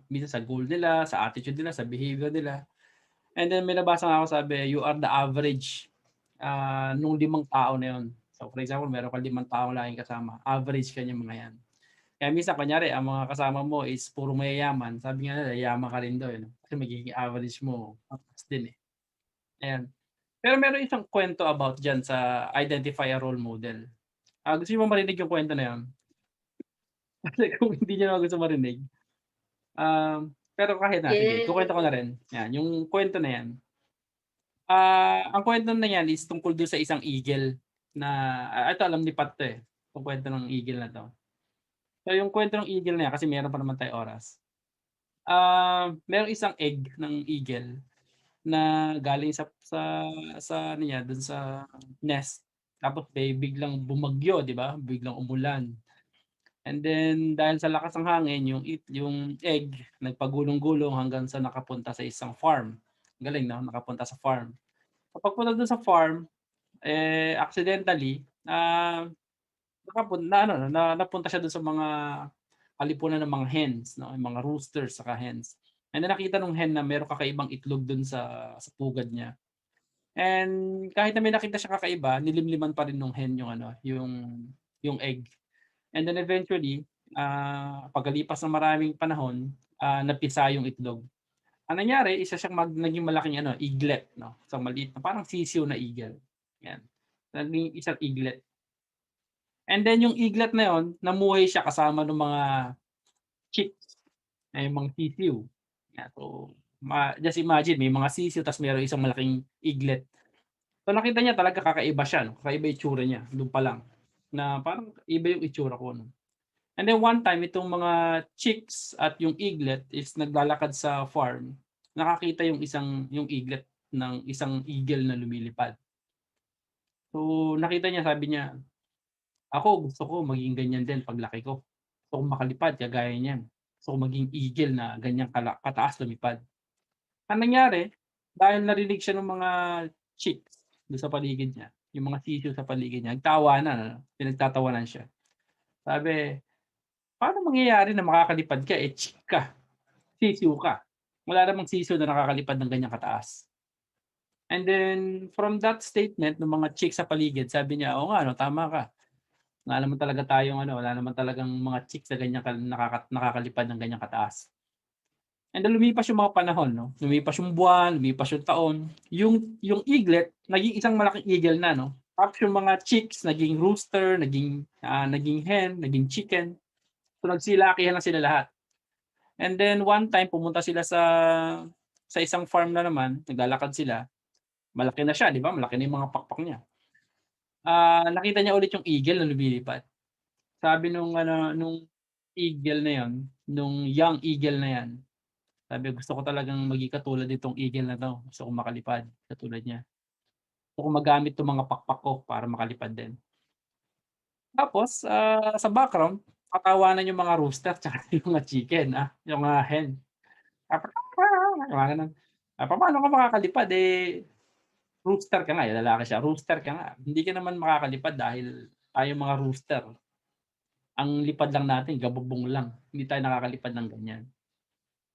minsan sa goal nila, sa attitude nila, sa behavior nila. And then may nabasa nga ako, sabi, you are the average nung 5 tao na yun. So for example, meron ka 5 tao laging kasama, average ka niya mga yan. Kaya minsan, kunyari, ang mga kasama mo is puro mayayaman, sabi nga nila, yaman ka rin doon. Kasi magiging average mo, tapos din eh. Ayan. Pero meron isang kwento about dyan sa identify a role model. Gusto niyo ba marinig yung kwento na yun? Kasi kung hindi niyo na gusto marinig. Pero kahit na, sige, kukwento ko na rin. Yan, yung kwento na yan. Ang kwento na yan is tungkol doon sa isang eagle na, ito alam ni Pat to eh, yung kwento ng eagle na to. So yung kwento ng eagle na yan, kasi meron pa naman tayo oras. Merong isang egg ng eagle na galing sa niya doon sa nest. Tapos biglang bumagyo, di ba? Biglang umulan. And then dahil sa lakas ng hangin, yung egg nagpagulong-gulong hanggang sa nakapunta sa isang farm. Galing, no? Nakapunta sa farm. Kapag punta doon sa farm, accidentally, napunta siya doon sa mga kalipunan ng mga hens, no? Yung mga roosters saka hens. And then nakita nung hen na meron kakaibang itlog doon sa pugad niya. And kahit na may nakita siya kakaiba, nilimliman pa rin nung hen yung egg. And then eventually, pagkalipas ng maraming panahon, napisa yung itlog. Ang nangyari, isa siyang naging malaking eaglet, no? So maliit na parang sisiw na eagle. Yan. Naging isang eaglet. And then yung eaglet na yon, namuhay siya kasama ng mga chicks, mga sisiw. Yeah, so just imagine, may mga sisiw tapos mayroon isang malaking eaglet. So nakita niya talaga kakaiba siya, no? Kakaiba yung itsura niya, doon pa lang. Na parang iba yung itsura ko. No? And then one time, itong mga chicks at yung eaglet is naglalakad sa farm. Nakakita yung eaglet ng isang eagle na lumilipad. So nakita niya, sabi niya, Ako gusto ko maging ganyan din paglaki ko. Gusto kong makalipad kagaya niyan. Gusto ko maging eagle na ganyang kataas lumipad. Ang nangyari, dahil narinig siya ng mga chicks doon sa paligid niya, yung mga sisiw sa paligid niya, nagtawanan, pinagtatawanan siya. Sabi, paano mangyayari na makakalipad ka, chick ka, sisiw ka. Wala namang sisiw na nakakalipad ng ganyang kataas. And then, from that statement ng mga chicks sa paligid, sabi niya, oo nga, no, tama ka. Wala naman talaga tayong wala naman talagang mga chicks na ganyan nakakalipad ng ganyang kataas. And then lumipas yung mga panahon, no? Lumipas yung buwan, lumipas yung taon. Yung eaglet, naging isang malaking eagle na, no? Tapos yung mga chicks, naging rooster, naging hen, naging chicken. So nagsilakihan na sila lahat. And then one time, pumunta sila sa isang farm na naman, naglalakad sila. Malaki na siya, di ba? Malaki na yung mga pakpak niya. Nakita niya ulit yung eagle na lumilipad. Sabi nung eagle na yon, nung young eagle na yan, sabi, gusto ko talagang maging katulad nitong eagle na to. Gusto ko makalipad katulad niya. Gusto ko magamit itong mga pakpak ko para makalipad din. Tapos, sa background, katawanan yung mga rooster tsaka yung mga chicken, yung mga hen. Paano ka makakalipad? Rooster ka nga, lalaki siya. Rooster ka nga. Hindi ka naman makakalipad dahil tayo mga rooster. Ang lipad lang natin, gabubong lang. Hindi tayo nakakalipad ng ganyan.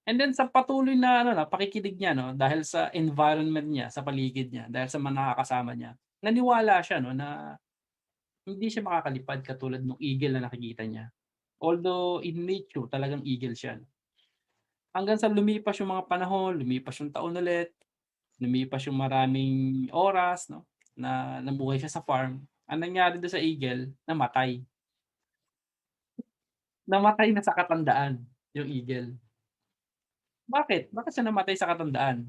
And then sa patuloy na pakikinig niya, no, dahil sa environment niya, sa paligid niya, dahil sa mga nakakasama niya, naniwala siya, no, na hindi siya makakalipad katulad ng eagle na nakikita niya. Although in nature, talagang eagle siya. No? Hanggang sa lumipas yung mga panahon, lumipas yung taon ulit, lumipas yung maraming oras, no, na nabuhay siya sa farm. Ang nangyari doon sa eagle, namatay. Namatay na sa katandaan yung eagle. Bakit? Bakit siya namatay sa katandaan?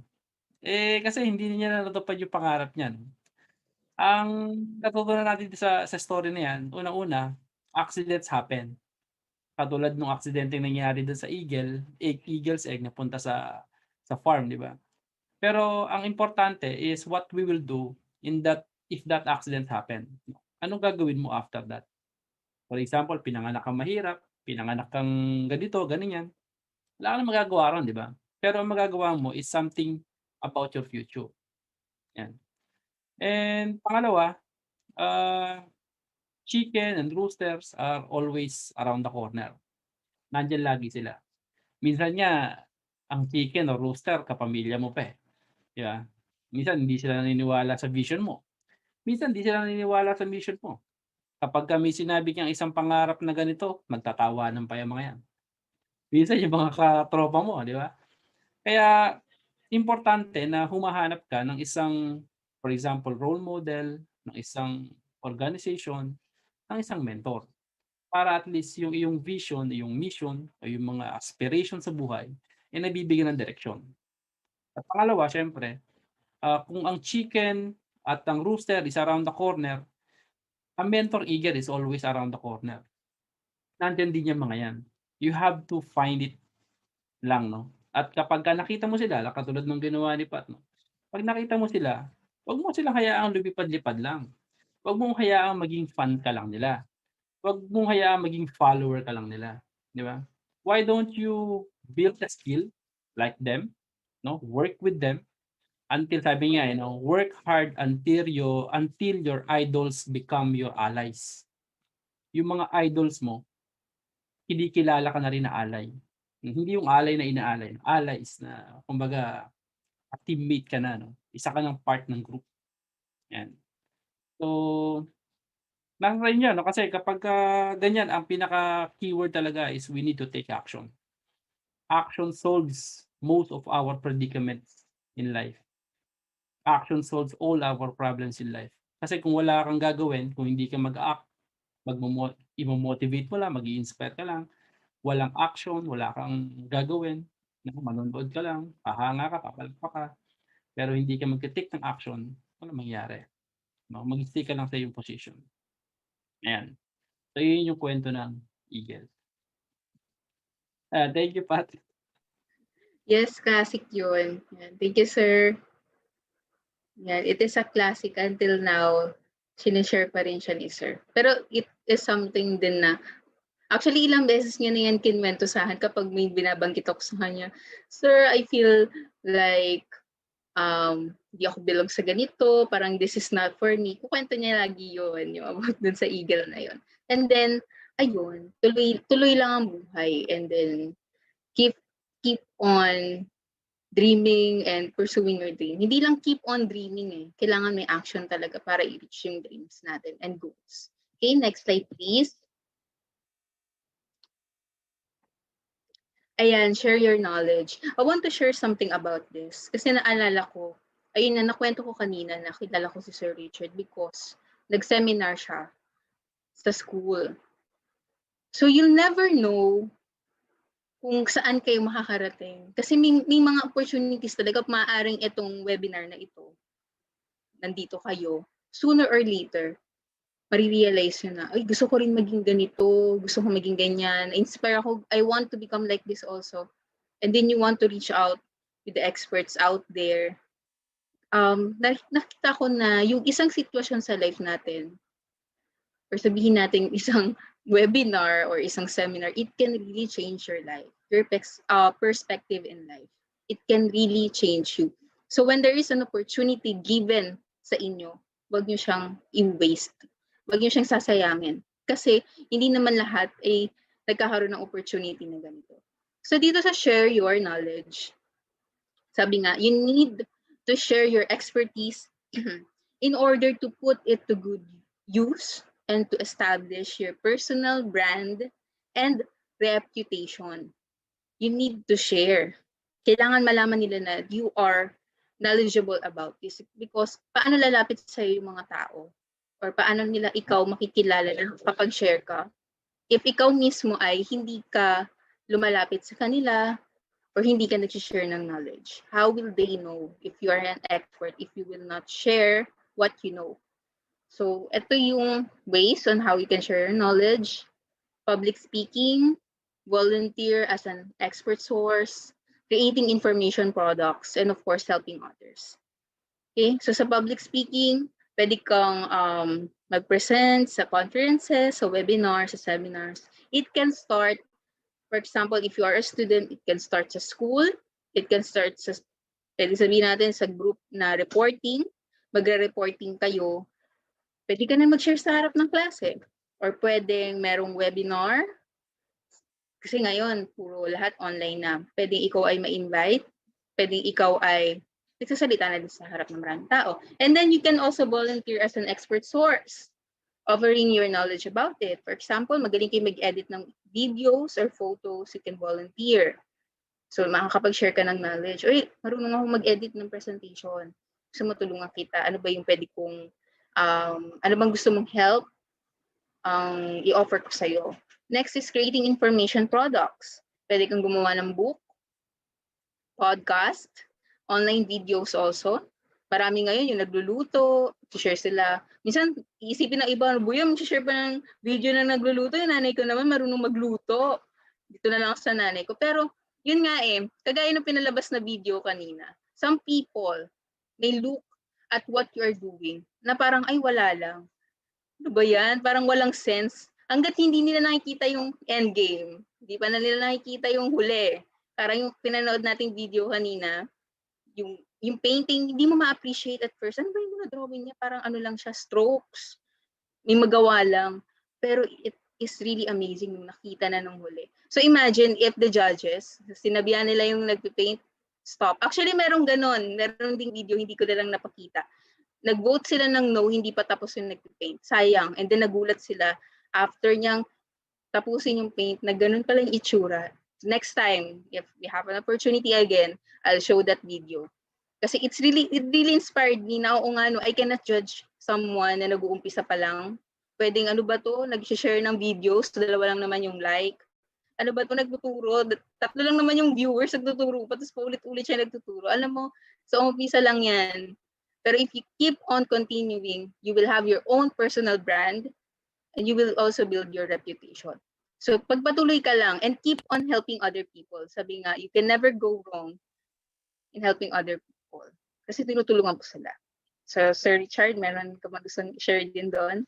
Kasi hindi niya natupad yung pangarap niya. No? Ang natutunan natin sa story na yan, unang-una, accidents happen. Katulad nung aksidente nangyari doon sa eagle's egg na punta sa farm, di ba? Pero ang importante is what we will do if that accident happen. Anong gagawin mo after that? For example, pinanganak kang mahirap, pinanganak kang ganito, ganyan. Wala kang magagawa ron, di ba? Pero ang magagawa mo is something about your future. Yan. And pangalawa, chicken and roosters are always around the corner. Nandiyan lagi sila. Minsan nga, ang chicken o rooster, kapamilya mo pa eh. Di ba? Minsan hindi sila naniniwala sa vision mo. Minsan hindi sila naniniwala sa mission mo. Kapag may sinabi kang isang pangarap na ganito, magtatawanan pa yung mga yan. Minsan yung mga katropa mo, di ba? Kaya importante na humahanap ka ng isang, for example, role model, ng isang organization, ng isang mentor. Para at least yung iyong vision, yung mission, o yung mga aspiration sa buhay, ay nabibigyan ng direksyon. At pangalawa, syempre, kung ang chicken at ang rooster is around the corner, ang mentor eagle is always around the corner. Nandiyan din yung mga yan. You have to find it lang, no? At kapag nakita mo sila, katulad ng ginawa ni Pat, no? Pag nakita mo sila, huwag mo sila hayaang lumipad-lipad lang. Huwag mong hayaang maging fan ka lang nila. Huwag mong hayaang maging follower ka lang nila. Di ba? Why don't you build a skill like them, no? Work with them until sabi nga, work hard until your idols become your allies. Yung mga idols mo, kinikilala ka na rin na ally. Hindi yung ally na inaalay, allies na kumbaga teammate ka na, no? Isa ka ng part ng group. Yan. So, nasa inyo, no? Kasi kapag ganyan, ang pinaka-keyword talaga is we need to take action. Action solves most of our predicaments in life. Action solves all our problems in life. Kasi kung wala kang gagawin, kung hindi ka mag-act, i-motivate mo lang, mag-i-inspire ka lang, walang action, wala kang gagawin, manonood ka lang, hahanga ka, papalpa ka, pero hindi ka mag-take ng action, wala mangyayari. No? Mag-stay ka lang sa iyong position. Ayan. So, yun yung kwento ng eagle. Thank you, Pat. Yes, classic yun. Yan. Thank you, sir. Yan. It is a classic until now. sinishare pa rin siya ni sir. Pero it is something din na, actually ilang beses niya na yan kinwento sa akin kapag may binabanggit ako sa kanya. Sir, I feel like di ako belong sa ganito, parang this is not for me. Kukwento niya lagi yun, yung about dun sa eagle na yun. And then, ayun, tuloy lang ang buhay. And then, keep on dreaming and pursuing your dream. Hindi lang keep on dreaming eh. Kailangan may action talaga para i-reach yung dreams natin and goals. Okay, next slide please. Ayan, share your knowledge. I want to share something about this. Kasi naalala ko, ayun na, nakwento ko kanina, nakilala ko si Sir Richard because nag-seminar siya sa school. So you'll never know kung saan kayo makakarating. Kasi may mga opportunities talaga, maaaring itong webinar na ito, nandito kayo, sooner or later, marirealize nyo na, ay, gusto ko rin maging ganito, gusto ko maging ganyan, inspire ako, I want to become like this also. And then you want to reach out with the experts out there. Nakita ko na yung isang sitwasyon sa life natin, or sabihin natin isang webinar or isang seminar, it can really change your life, your perspective in life. It can really change you. So when there is an opportunity given sa inyo, wag nyo siyang i-waste. Wag nyo siyang sasayangin. Kasi hindi naman lahat ay nagkakaroon ng opportunity na ganito. So dito sa share your knowledge, sabi nga, you need to share your expertise in order to put it to good use and to establish your personal brand and reputation. You need to share. Kailangan malaman nila na you are knowledgeable about this because paano lalapit sa iyo yung mga tao or paano nila ikaw makikilala na kapag share ka if ikaw mismo ay hindi ka lumalapit sa kanila or hindi ka nag-share ng knowledge. How will they know if you are an expert if you will not share what you know? So ito yung ways on how you can share your knowledge: public speaking, volunteer as an expert source, creating information products, and of course, helping others. Okay, so sa public speaking, pwede kang mag-present sa conferences, sa webinars, sa seminars. It can start, for example, if you are a student, it can start sa school, it can start sa, pwede sabihin natin sa group na reporting, magre-reporting kayo, pwede ka na mag-share sa harap ng klase. Or pwedeng merong webinar, kasi ngayon, puro lahat online na. Pwedeng ikaw ay ma-invite. Pwedeng ikaw ay nagsasalita na din sa harap ng maraming tao. And then you can also volunteer as an expert source, offering your knowledge about it. For example, magaling kayo mag-edit ng videos or photos, you can volunteer. So makakapag-share ka ng knowledge. Uy, marunong ako mag-edit ng presentation. Gusto mo tulungan kita? Ano ba yung pwede kong, ano bang gusto mong help? I-offer ko sa'yo. Next is creating information products. Pwede kang gumawa ng book, podcast, online videos also. Marami ngayon yung nagluluto, share sila. Minsan, iisipin ng iba, buya, share pa ng video na nagluluto. Yung nanay ko naman marunong magluto. Dito na lang sa nanay ko. Pero, yun nga kagaya ng pinalabas na video kanina, some people may look at what you are doing na parang, ay, wala lang. Ano ba yan? Parang walang sense. Hanggat hindi nila nakikita yung end game, hindi pa na nila nakikita yung huli. Parang yung pinanood nating video kanina, yung painting, hindi mo ma-appreciate at first. Ano ba yung drawing niya? Parang ano lang siya, strokes. May magawa lang. Pero it is really amazing yung nakita na ng huli. So imagine if the judges, sinabihan nila yung nagpipaint, stop. Actually, merong ganon. Meron ding video, hindi ko na lang napakita. Nag-vote sila ng no, hindi pa tapos yung nagpipaint. Sayang. And then nagulat sila after niyang tapusin yung paint na ganun pala yung itsura. Next time, if we have an opportunity again, I'll show that video. Kasi it really inspired me na, oo nga, no, I cannot judge someone na nag-uumpisa pa lang. Pwedeng ano ba to, nag-share ng videos, dalawa lang naman yung like. Ano ba to, nagtuturo, tatlo lang naman yung viewers nagtuturo, tapos paulit-ulit siya nagtuturo. Alam mo, sa umpisa lang yan. Pero if you keep on continuing, you will have your own personal brand, and you will also build your reputation. So pagpatuloy ka lang and keep on helping other people. Sabi nga, you can never go wrong in helping other people. Kasi tinutulungan ko sila. So, Sir Richard, meron ka magustong share din doon?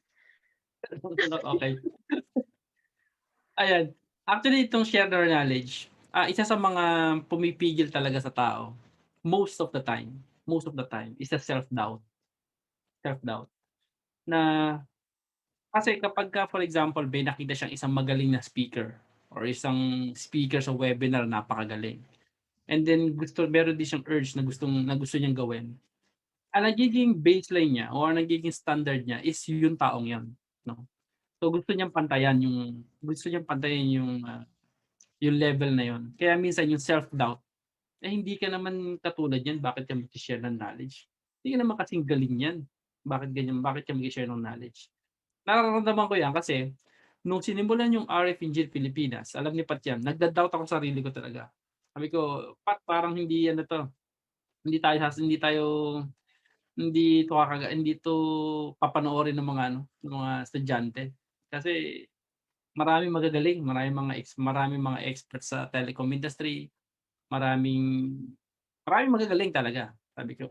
Okay. Ayan. Actually, itong share your knowledge, isa sa mga pumipigil talaga sa tao, most of the time, is the self-doubt. Self-doubt. Na, kasi kapagka, for example, may nakita siyang isang magaling na speaker or isang speaker sa webinar, napakagaling. And then, meron din siyang urge na gusto niyang gawin. Ang nagiging baseline niya o ang nagiging standard niya is yung taong yan. No? So, gusto niyang pantayan yung level na yun. Kaya minsan yung self-doubt, hindi ka naman katulad yan, bakit ka mag-share ng knowledge? Hindi ka naman kasing galing yan. Bakit ganyan? Bakit ka mag-share ng knowledge? Nararamdaman ko yan kasi nung sinimulan yung RF Engineer Pilipinas, alam ni Pat yan, nagda-doubt ako sa sarili ko talaga. Sabi ko, Pat, parang hindi yan na to. Hindi to papanoorin ng mga estudyante. Kasi maraming magagaling, maraming mga experts sa telecom industry, maraming magagaling talaga, sabi ko.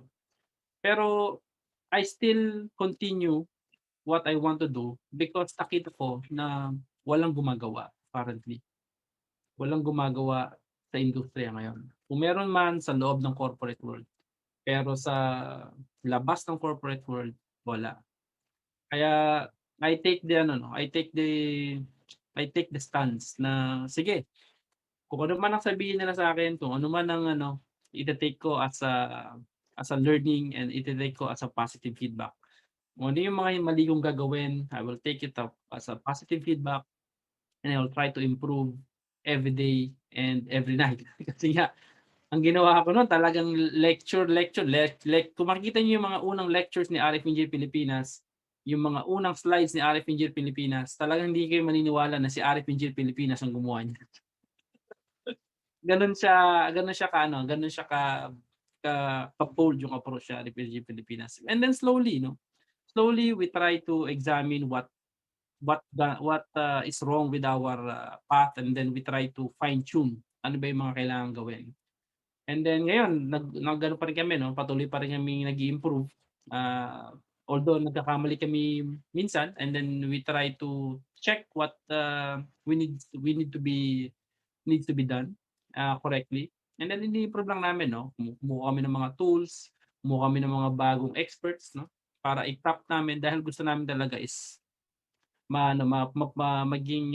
Pero I still continue what I want to do because nakita ko na walang gumagawa currently. Walang gumagawa sa industriya ngayon. Kung meron man sa loob ng corporate world, pero sa labas ng corporate world, wala. Kaya I take the stance na sige, kung ano man ang sabihin nila sa akin, kung ano man ang ite-take ko as a learning and ite-take ko as a positive feedback. Kung ano yung mga mali kong gagawin, I will take it up as a positive feedback and I will try to improve every day and every night. Kasi nga, ang ginawa ko noon talagang lecture. Kung makikita niyo yung mga unang lectures ni RF Engineer Pilipinas, yung mga unang slides ni RF Engineer Pilipinas, talagang hindi kayo maniniwala na si RF Engineer Pilipinas ang gumawa niya. Ganun siya ka-bold yung approach sa RF Engineer Pilipinas. And then slowly we try to examine what is wrong with our path, and then we try to fine tune ano ba yung mga kailangan gawin. And then ngayon, nag-ano pa rin kami, no? Patuloy pa rin kami nag-i-improve. Although nagkakamali kami minsan, and then we try to check what needs to be done correctly. And then ini-improve lang namin, no? Kumuha kami ng mga tools, kumuha kami ng mga bagong experts, no? Para i-tap namin dahil gusto namin talaga is maging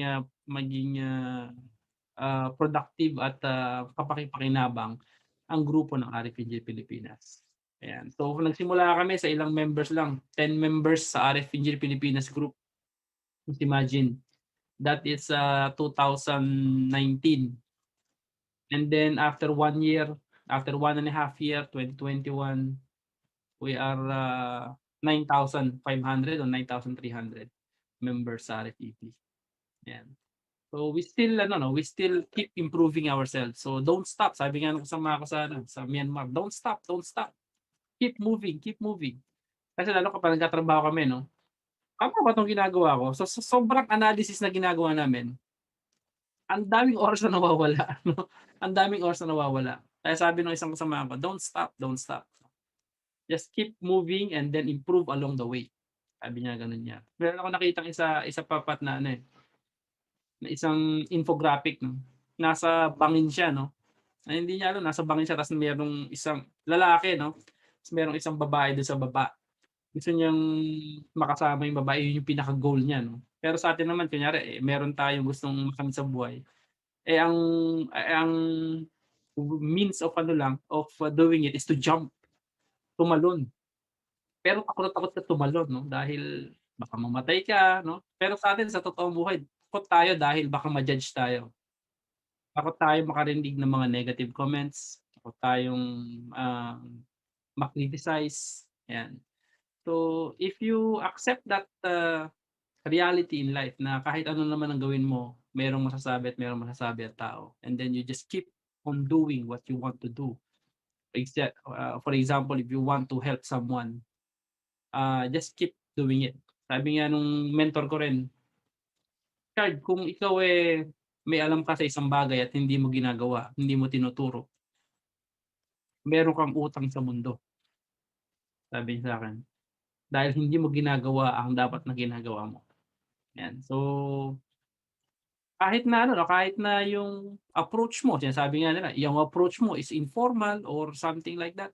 productive at kapakipakinabang ang grupo ng RF Engineer Pilipinas. Ayan. So nagsimula kami sa ilang members lang, 10 members sa RF Engineer Pilipinas group. Just imagine, that is 2019. And then after 1 year, after 1.5 year, 2021, we are 9,500 or 9,300 members sa RFEP. Ayan. So we still keep improving ourselves. So don't stop. Sabi nga ng kasama ko sa Myanmar, don't stop. Keep moving. Kasi lalo kapag nagtatrabaho kami, no? Tama ba itong ginagawa ko? So sobrang analysis na ginagawa namin, ang daming oras na nawawala. No? Ang daming oras na nawawala. Kaya sabi ng isang kasama ko, don't stop. Just keep moving and then improve along the way. Sabi niya ganun niya. Meron ako nakitang isa papat na na isang infographic, no. Nasa bangin siya, no. Ay, hindi niya alam, nasa bangin siya, tapos mayroong isang lalaki, no. Tapos mayroong isang babae doon sa baba. Gusto niyang makasama yung babae, yun yung pinaka-goal niya, no. Pero sa atin naman, kunyari, meron tayong gustong makamit sa buhay. Ang means of doing it is to jump, tumalon. Pero takot ka tumalon, no, dahil baka mamatay ka, no. Pero sa atin, sa totoong buhay, takot tayo dahil baka ma-judge tayo. Takot tayo makarinig ng mga negative comments, takot tayong ma-criticize. Yan. So if you accept that reality in life na kahit ano naman ang gawin mo, merong masasabi at tao, and then you just keep on doing what you want to do. For example, if you want to help someone, just keep doing it. Sabi nga nung mentor ko rin, Card, kung ikaw may alam ka sa isang bagay at hindi mo ginagawa, hindi mo tinuturo, meron kang utang sa mundo. Sabi niya sa akin. Dahil hindi mo ginagawa ang dapat na ginagawa mo. Yan. So, kahit na ano, no, kahit na yung approach mo, sinasabi nga nila, yung approach mo is informal or something like that,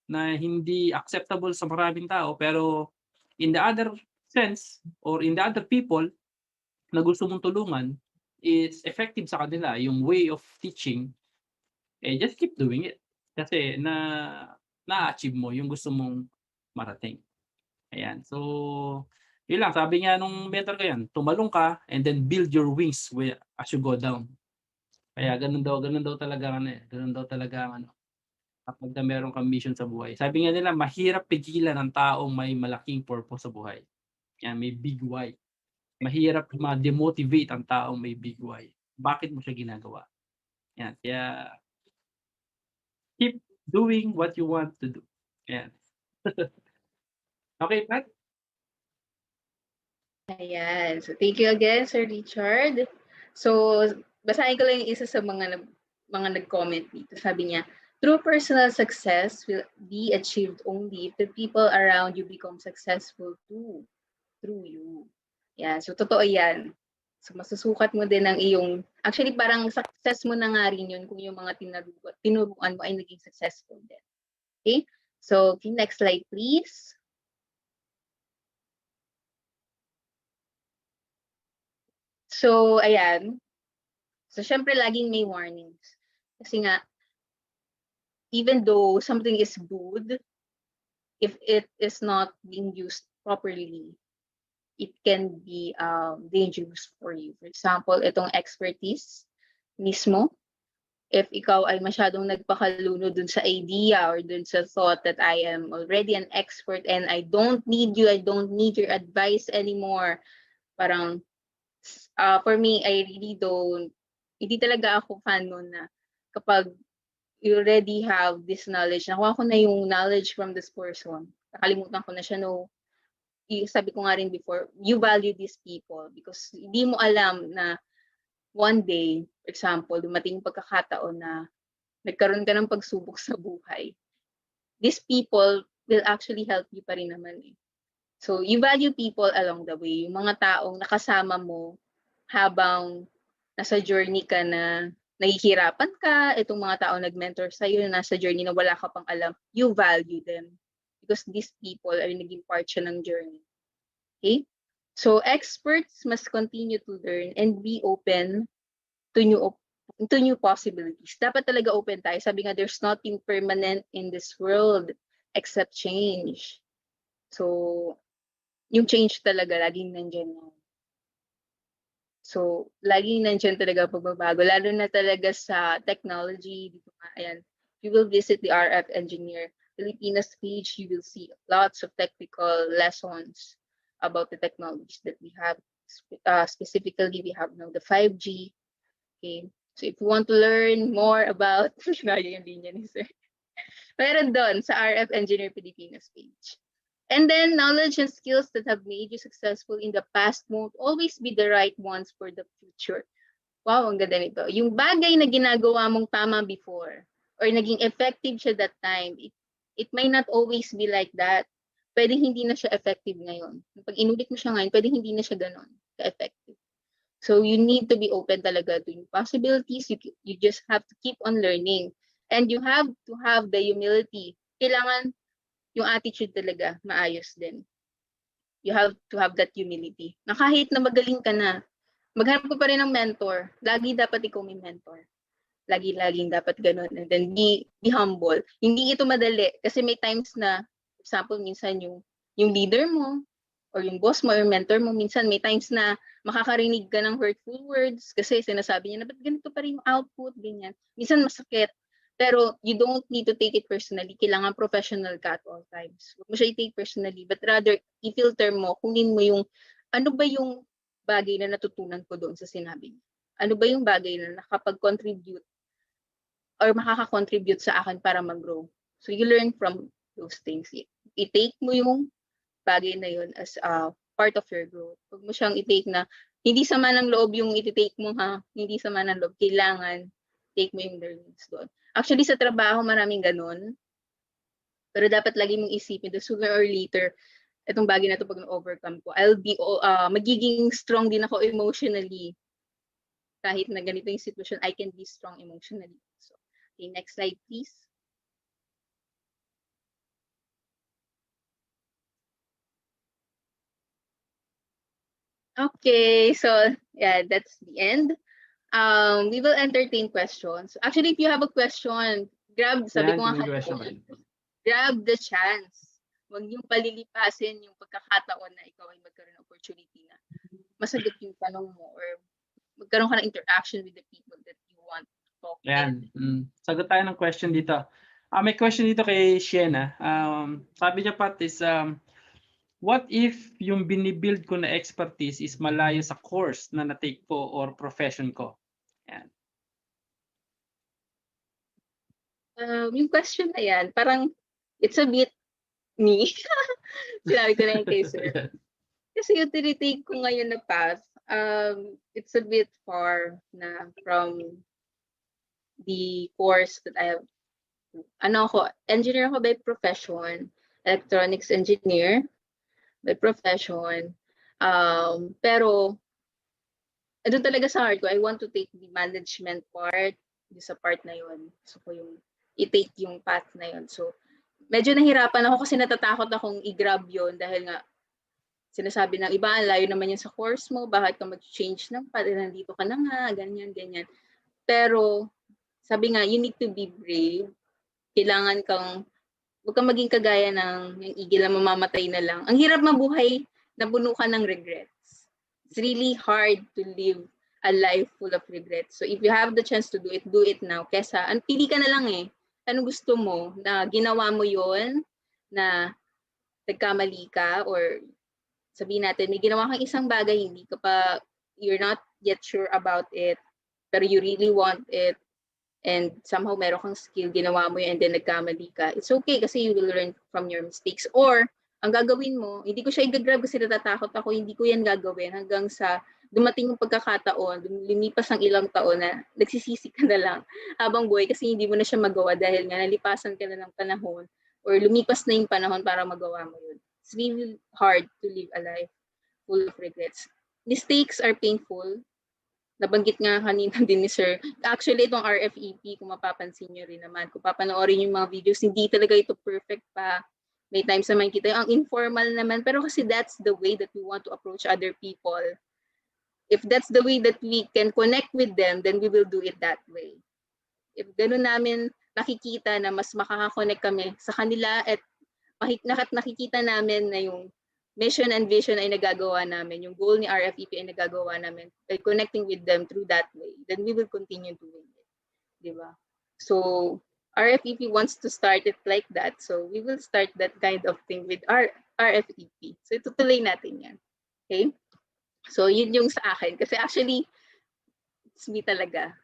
na hindi acceptable sa maraming tao, pero in the other sense or in the other people na gusto mong tulungan is effective sa kanila yung way of teaching, eh just keep doing it. Kasi na-achieve mo yung gusto mong marating. Ayan. So, yun lang. Sabi nga nung mentor ko yan, tumalong ka and then build your wings as you go down. Kaya ganun daw talaga ano eh. Ganun daw talaga ang ano. Kapag na meron kang mission sa buhay. Sabi nga nila, mahirap pigilan ng taong may malaking purpose sa buhay. Yan, may big why. Mahirap ma-demotivate ang taong may big why. Bakit mo siya ginagawa? Yan. Kaya, keep doing what you want to do. Yan. Okay, Pat? Ayan. So, thank you again, Sir Richard. So, basahin ko lang yung isa sa mga nag-comment dito. Sabi niya, true personal success will be achieved only if the people around you become successful too, through you. Yeah, so totoo yan. So, masusukat mo din ang iyong, actually parang success mo na nga rin yun kung yung mga tinuruan mo ay naging successful din. Okay? So, next slide please. So, ayan. So, syempre, laging may warnings. Kasi nga, even though something is good, if it is not being used properly, it can be dangerous for you. For example, itong expertise mismo, if ikaw ay masyadong nagpakaluno dun sa idea or dun sa thought that I am already an expert and I don't need you, I don't need your advice anymore, parang, for me, I really don't, hindi talaga ako fan nun na kapag you already have this knowledge, nakuha ko na yung knowledge from this person, nakalimutan ko na siya, no, sabi ko nga rin before, you value these people because hindi mo alam na one day, for example, dumating yung pagkakataon na nagkaroon ka ng pagsubok sa buhay. These people will actually help you pa rin naman eh. So, you value people along the way. Yung mga taong nakasama mo habang nasa journey ka na nahihirapan ka, itong mga taong nag-mentor sa'yo na nasa journey na wala ka pang alam, you value them. Because these people are naging part siya ng journey. Okay? So, experts must continue to learn and be open to new possibilities. Dapat talaga open tayo. Sabi nga, there's nothing permanent in this world except change. So, yung change talaga, laging nandyan yan. So, laging nandyan talaga pagbabago, lalo na talaga sa technology. Dito nga, ayan, you will visit the RF Engineer Filipinas page, you will see lots of technical lessons about the technologies that we have. Specifically, we have now the 5G. Okay, so if you want to learn more about, yung linya ni sir. Meron doon sa RF Engineer Filipinas page. And then, knowledge and skills that have made you successful in the past won't always be the right ones for the future. Wow, ang ganda nito. Yung bagay na ginagawa mong tama before, or naging effective siya that time, it may not always be like that. Pwedeng hindi na siya effective ngayon. Pag inulit mo siya ngayon, pwedeng hindi na siya ganon ka-effective. So, you need to be open talaga to new possibilities. You just have to keep on learning. And you have to have the humility. Kailangan yung attitude talaga maayos din. You have to have that humility. Na kahit na magaling ka na, maghanap ko pa rin ng mentor. Lagi dapat ikaw may mentor. Laging dapat ganun. And then be humble. Hindi ito madali. Kasi may times na, for example, minsan yung leader mo, or yung boss mo, or mentor mo, minsan may times na makakarinig ka ng hurtful words kasi sinasabi niya na, ba't ganito pa rin yung output, ganyan. Minsan masakit. Pero you don't need to take it personally. Kailangan professional ka at all times. Huwag mo siya i-take personally, but rather i-filter mo, kunin mo yung, ano ba yung bagay na natutunan ko doon sa sinabi niya? Ano ba yung bagay na nakapag-contribute or makaka-contribute sa akin para mag-grow? So you learn from those things. I-take mo yung bagay na yun as a part of your growth. Huwag mo siyang i-take na, hindi sama ng loob yung i-take mo ha, hindi sama ng loob. Kailangan take mo yung learnings doon. Actually, sa trabaho, maraming ganun. Pero dapat lagi mong isipin that sooner or later, itong bagay na to pag na-overcome ko, magiging strong din ako emotionally. Kahit na ganito yung situation, I can be strong emotionally. So, okay, next slide, please. Okay, so yeah, that's the end. We will entertain questions. Actually, if you have a question, sabi Yan, ko nga kung may kanina, question kayo. grab the chance. Huwag niyong palilipasin yung pagkakataon na ikaw ay magkaroon ng opportunity na masagot yung tanong mo or magkaroon ka ng interaction with the people that you want to talk with. Yan. Sagot tayo ng question dito. May question dito kay Shiena. Sabi niya Pat is, what if yung binibuild ko na expertise is malayo sa course na na-take ko or profession ko? Yan. Yung question na yan, parang it's a bit me. Sinabi ko na yung kay sir. Kasi yung tinitake ko ngayon na path, it's a bit far na from the course that I have. Engineer ako by profession, electronics engineer by profession. Pero, doon talaga sa heart ko, I want to take the management part, sa part na yun. So, ko yung i-take yung path na yun. So, medyo nahirapan ako kasi natatakot akong i-grab yun dahil nga, sinasabi ng iba, ang layo naman yun sa course mo, bakit ka mag-change ng path, nandito ka na nga, ganyan, ganyan. Pero, sabi nga, you need to be brave. Kailangan huwag kang maging kagaya ng yung igil na mamamatay na lang. Ang hirap mabuhay na puno ka ng regrets. It's really hard to live a life full of regrets. So if you have the chance to do it now. Kesa, pili ka na lang eh. Ano gusto mo? Na ginawa mo yon na nagkamali ka or sabihin natin, may ginawa kang isang bagay, you're not yet sure about it, pero you really want it, and somehow meron kang skill, ginawa mo yun, and then nagkamali ka. It's okay kasi you will learn from your mistakes. Or, ang gagawin mo, hindi ko siya i-grab kasi natatakot ako, hindi ko yan gagawin hanggang sa dumating yung pagkakataon, lumipas ang ilang taon na nagsisisi ka na lang habang buhay kasi hindi mo na siya magawa dahil nga nalipasan ka na ng panahon or lumipas na yung panahon para magawa mo yun. It's really hard to live a life full of regrets. Mistakes are painful. Nabanggit nga kanina din ni Sir. Actually, itong RFEP, kung mapapansin nyo rin naman, kung papanoorin yung mga videos, hindi talaga ito perfect pa. May times naman kita ang informal naman, pero kasi that's the way that we want to approach other people. If that's the way that we can connect with them, then we will do it that way. If ganun namin nakikita na mas makaka-connect kami sa kanila at nakikita namin na yung mission and vision ay nagagawa namin, yung goal ni RFEP ay nagagawa namin by connecting with them through that way, then we will continue doing it. Diba? So, RFEP wants to start it like that. So, we will start that kind of thing with our RFEP. So, itutuloy natin yan. Okay? So, yun yung sa akin. Kasi actually, it's me talaga.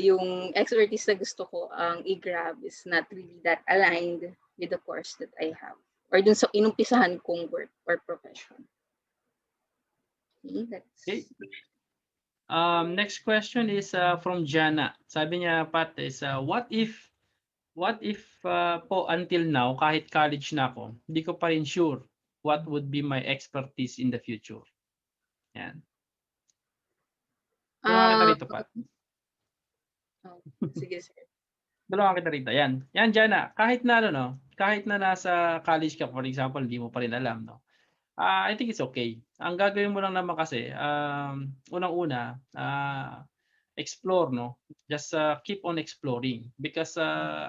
Yung expertise na gusto ko ang i-grab is not really that aligned with the course that I have. Or dun sa inumpisahan kong work or profession. Okay, that's... Okay. Next question is from Jana. Sabi niya, Pat, is what if po until now, kahit college na ako, hindi ko pa rin sure what would be my expertise in the future? Yan. Dalawa kita rito, Pat. Sige, sir. Dalawa kita rito. Yan. Yan, Jana. Kahit na nasa college ka, for example, hindi mo pa rin alam, no? I think it's okay. Ang gagawin mo lang naman kasi, unang-una, explore, no? Just keep on exploring. Because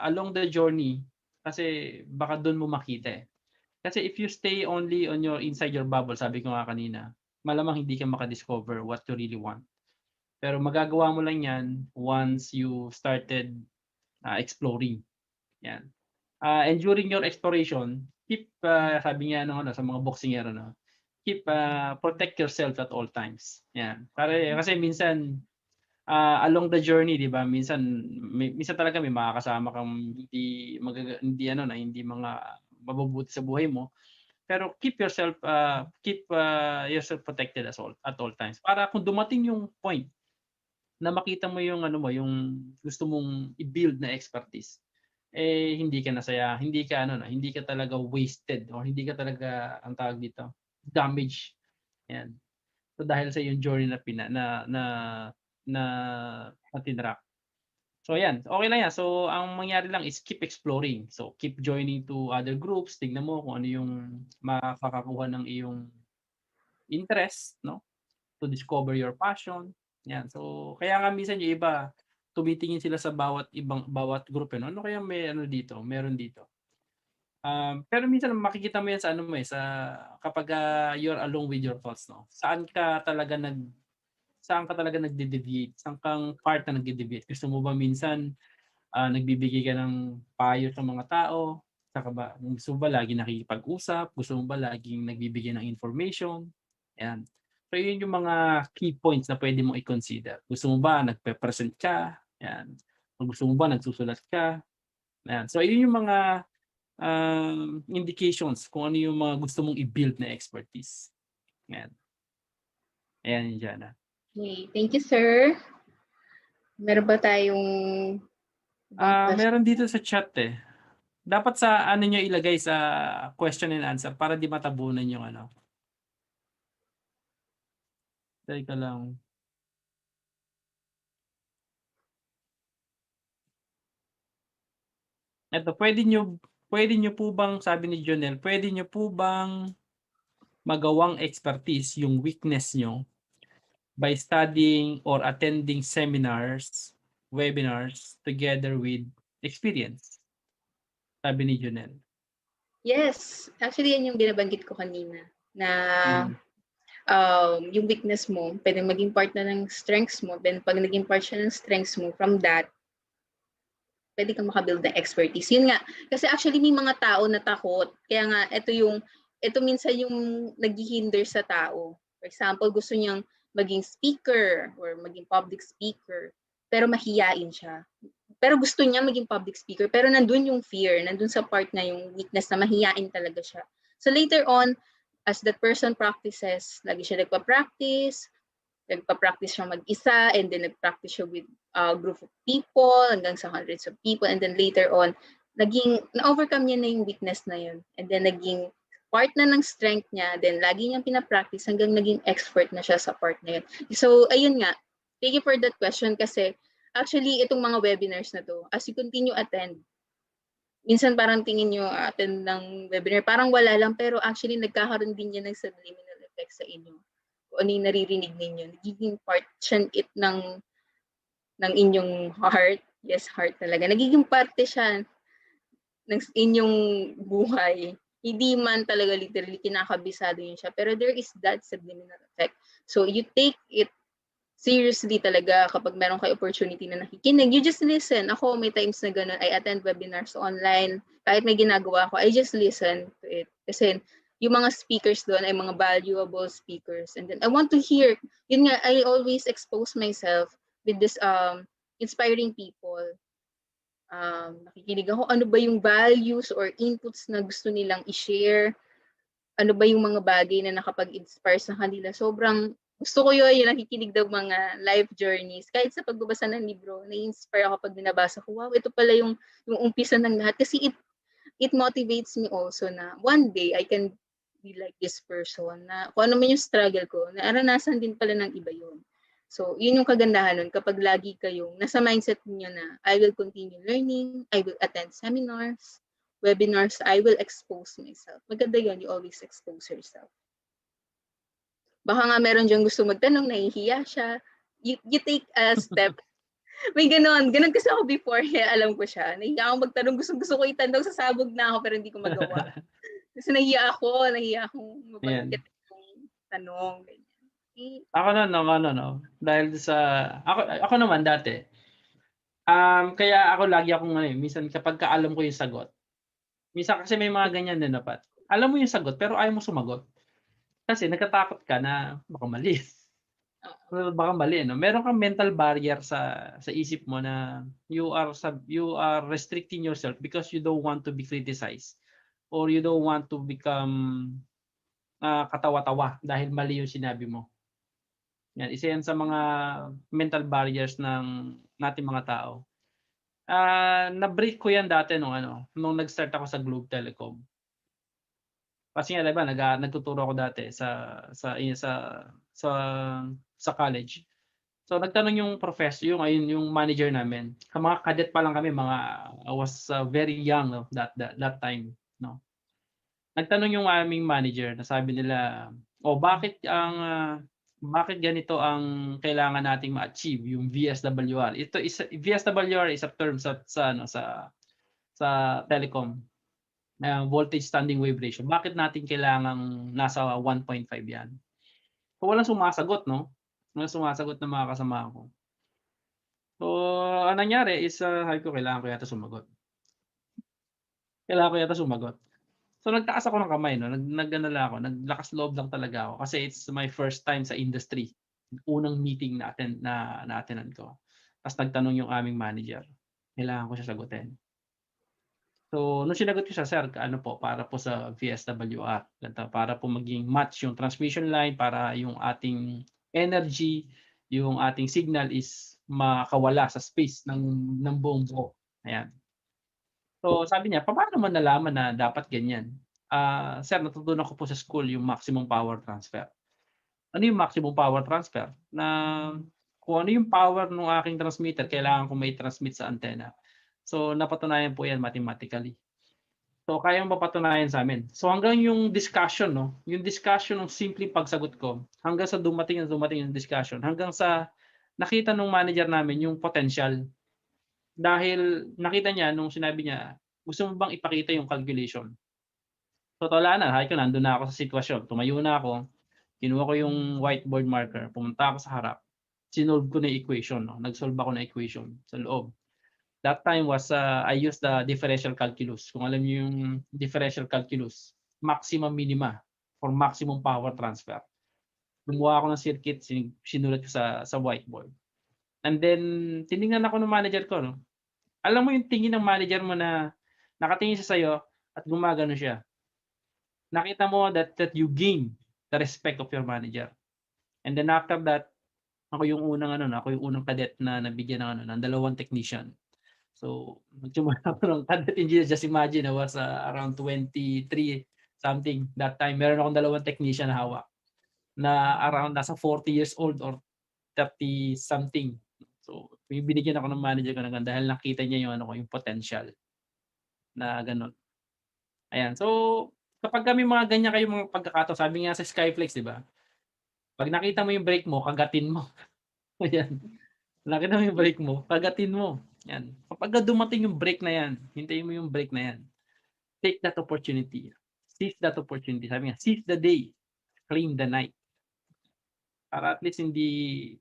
along the journey, kasi baka doon mo makita eh. Kasi if you stay only on inside your bubble, sabi ko nga kanina, malamang hindi ka makadiscover what you really want. Pero magagawa mo lang yan once you started exploring. Yan. And during your exploration, keep, sabi nga sa mga boxingero, no? Keep, protect yourself at all times. Yan. Kasi minsan, along the journey, di ba? Minsan talaga may makakasama kang hindi mga mabubuti sa buhay mo. Pero keep yourself protected at all times. Para kung dumating yung point na makita mo yung yung gusto mong i-build na expertise, hindi ka nasaya, hindi ka hindi ka talaga wasted or hindi ka talaga ang tawag dito, damage. Yan. So dahil sa yung journey na na tinrack. So ayan, okay lang yan. So ang mangyari lang is keep exploring. So keep joining to other groups, tignan mo kung ano yung makakakuha ng iyong interest, no? To discover your passion. Yan. So kaya nga minsan yung iba tumitingin sila sa bawat group, no? Ano kaya may dito, meron dito. Pero minsan makikita mo yan sa sa kapag you're alone with your thoughts, no? Saan ka talaga nagde-deviate? Saan kang part na nagde-deviate? Gusto mo ba minsan nagbibigay ka ng payo sa mga tao? Gusto mo ba laging nakikipag-usap? Gusto mo ba laging nagbibigay ng information? Ayan. So yun yung mga key points na pwede mong i-consider. Gusto mo ba nagpe-present ka? Ayan. O gusto mo ba nagsusulat ka? Ayan. So yun yung mga indications kung ano yung mga gusto mong i-build na expertise. Ayan. Ayan yun dyan. Okay, thank you, sir. Meron ba tayong Meron dito sa chat eh. Dapat sa nyo ilagay sa question and answer para di matabunan yung Teka lang. Ito, pwede nyo po bang, sabi ni Jonel, pwede nyo po bang magawang expertise yung weakness nyo by studying or attending seminars, webinars together with experience? Sabi ni Jonel. Yes, actually yan yung binabanggit ko kanina na yung weakness mo, pwede maging part na ng strengths mo. Then pag naging part siya ng strengths mo, from that, pwede kang makabuild ng expertise. Yun nga, kasi actually may mga tao na takot. Kaya nga, ito minsan yung naghihinder sa tao. For example, gusto niyang maging speaker or maging public speaker, pero mahiyain siya. Pero gusto niya maging public speaker, pero nandun yung fear, nandun sa part na yung weakness na mahiyain talaga siya. So later on, as that person practices, lagi siya nagpa-practice siya mag-isa, and then nag-practice siya with a group of people, hanggang sa hundreds of people, and then later on, na-overcome niya na yung weakness na yun, and then naging part na ng strength niya, then lagi niyang pinapractice hanggang naging expert na siya sa part na yun. So ayun nga, thank you for that question kasi actually, itong mga webinars na to, as you continue attend, minsan parang tingin nyo attend ng webinar, parang wala lang, pero actually nagkakaroon din yan ng subliminal effect sa inyo. Kung ano yung naririnig ninyo, nagiging part siya ng inyong heart. Yes, heart talaga. Nagiging parte siya ng inyong buhay. Hindi man talaga literally kinakabisado yun siya, pero there is that subliminal effect. So you take it seriously talaga kapag meron kayo opportunity na nakikinig. You just listen. Ako, may times na gano'n. I attend webinars online. Kahit may ginagawa ko, I just listen to it. Kasi yung mga speakers doon ay mga valuable speakers. And then I want to hear. Yun nga, I always expose myself with this inspiring people. Nakikinig ako, ano ba yung values or inputs na gusto nilang i-share? Ano ba yung mga bagay na nakapag-inspire sa kanila? Sobrang gusto ko yun, yung nakikinig daw mga life journeys. Kahit sa pagbabasa ng libro, na-inspire ako pag binabasa ko, wow, ito pala yung umpisa ng lahat. Kasi it motivates me also na one day I can be like this person. Na kung ano man yung struggle ko, naranasan din pala ng iba yun. So, yun yung kagandahan nun. Kapag lagi kayong nasa mindset niyo na I will continue learning, I will attend seminars, webinars, I will expose myself. Maganda yun, you always expose yourself. Baka nga meron diyang gusto magtanong, nahihiya siya. You take a step. May ganon. Ganon kasi ako before, kaya alam ko siya. Nahihiya ako magtanong. Gusto ko itanong, sasabog na ako, pero hindi ko magawa. Kasi nahihiya akong mabanggit yung tanong. Ako no. Dahil sa, ako naman dati, kaya ako lagi akong minsan kapag alam ko yung sagot, minsan kasi may mga ganyan din dapat. Alam mo yung sagot, pero ayaw mo sumagot. Kasi nagkatakot ka na baka mali. Baka mali, no? Meron kang mental barrier sa isip mo na you are restricting yourself because you don't want to be criticized or you don't want to become katawa-tawa dahil mali yung sinabi mo. Yan, isa yan sa mga mental barriers ng nating mga tao. Na-break ko yan dati nung nag-start ako sa Globe Telecom. Kasi nga, diba, nagtuturo ako dati sa college. So nagtanong yung professor, yung manager namin. Mga cadet pa lang kami, I was very young that time, no. Nagtanong yung aming manager, na sabi nila, bakit ganito ang kailangan nating ma-achieve, yung VSWR. VSWR is a term sa telecom. Voltage standing wave ratio. Bakit natin kailangang nasa 1.5 yan? So walang sumasagot, no? Walang sumasagot ng mga kasama ko. So, ang nangyari is, sabi ko, kailangan ko yata sumagot. So, nagtaas ako ng kamay, no? Naglakas loob lang talaga ako. Kasi it's my first time sa industry. Unang meeting na attendan ko. Tapos nagtanong yung aming manager. Kailangan ko siya sagutin. So, nung sinagot ko siya, sir, para po sa VSWR. Para po maging match yung transmission line, para yung ating energy, yung ating signal is makawala sa space ng buong buo. Ayan. So sabi niya, paano man nalaman na dapat ganyan? Sir, natutunan ko po sa school yung maximum power transfer. Ano yung maximum power transfer? Na kung ano yung power ng aking transmitter, kailangan ko may transmit sa antenna. So napatunayan po yan mathematically. So kayang mapatunayan sa amin. So hanggang yung discussion, no? Yung discussion ng simpleng pagsagot ko, hanggang sa dumating yung discussion, hanggang sa nakita nung manager namin yung potential. Dahil nakita niya nung sinabi niya, gusto mo bang ipakita yung calculation? So wala na, nandun na ako sa sitwasyon. Tumayo na ako, kinuha ko yung whiteboard marker, pumunta ako sa harap, sinolve ko na yung equation. No? Nag-solve ako ng equation sa loob. That time was, I used the differential calculus. Kung alam niyo yung differential calculus, maximum minima for maximum power transfer. Gumawa ako ng circuit, sinulat ko sa whiteboard. And then, tinignan ako ng manager ko. No? Alam mo yung tingin ng manager mo na nakatingin siya sa'yo at gumagano siya. Nakita mo that you gain the respect of your manager. And then after that, ako yung unang cadet na nabigyan ng 2 technician. So, nagsimula ako ng cadet engineer. Just imagine, I was around 23 something that time. Meron akong 2 technician na hawak na around nasa 40 years old or 30 something. So, binigyan ako ng manager ko ng dahil nakita niya yung potential na ganun. Ayan. So, kapag kami mga ganyan kayo mga pagkakataon, sabi nga sa Skyflex, di ba? Pag nakita mo yung brake mo, kagatin mo. Ayan. Nakita mo yung brake mo, kagatin mo. Yan. Kapag dumating yung brake na yan, hintayin mo yung brake na yan. Take that opportunity. Seize that opportunity. Sabi nga, seize the day, claim the night. Para at least hindi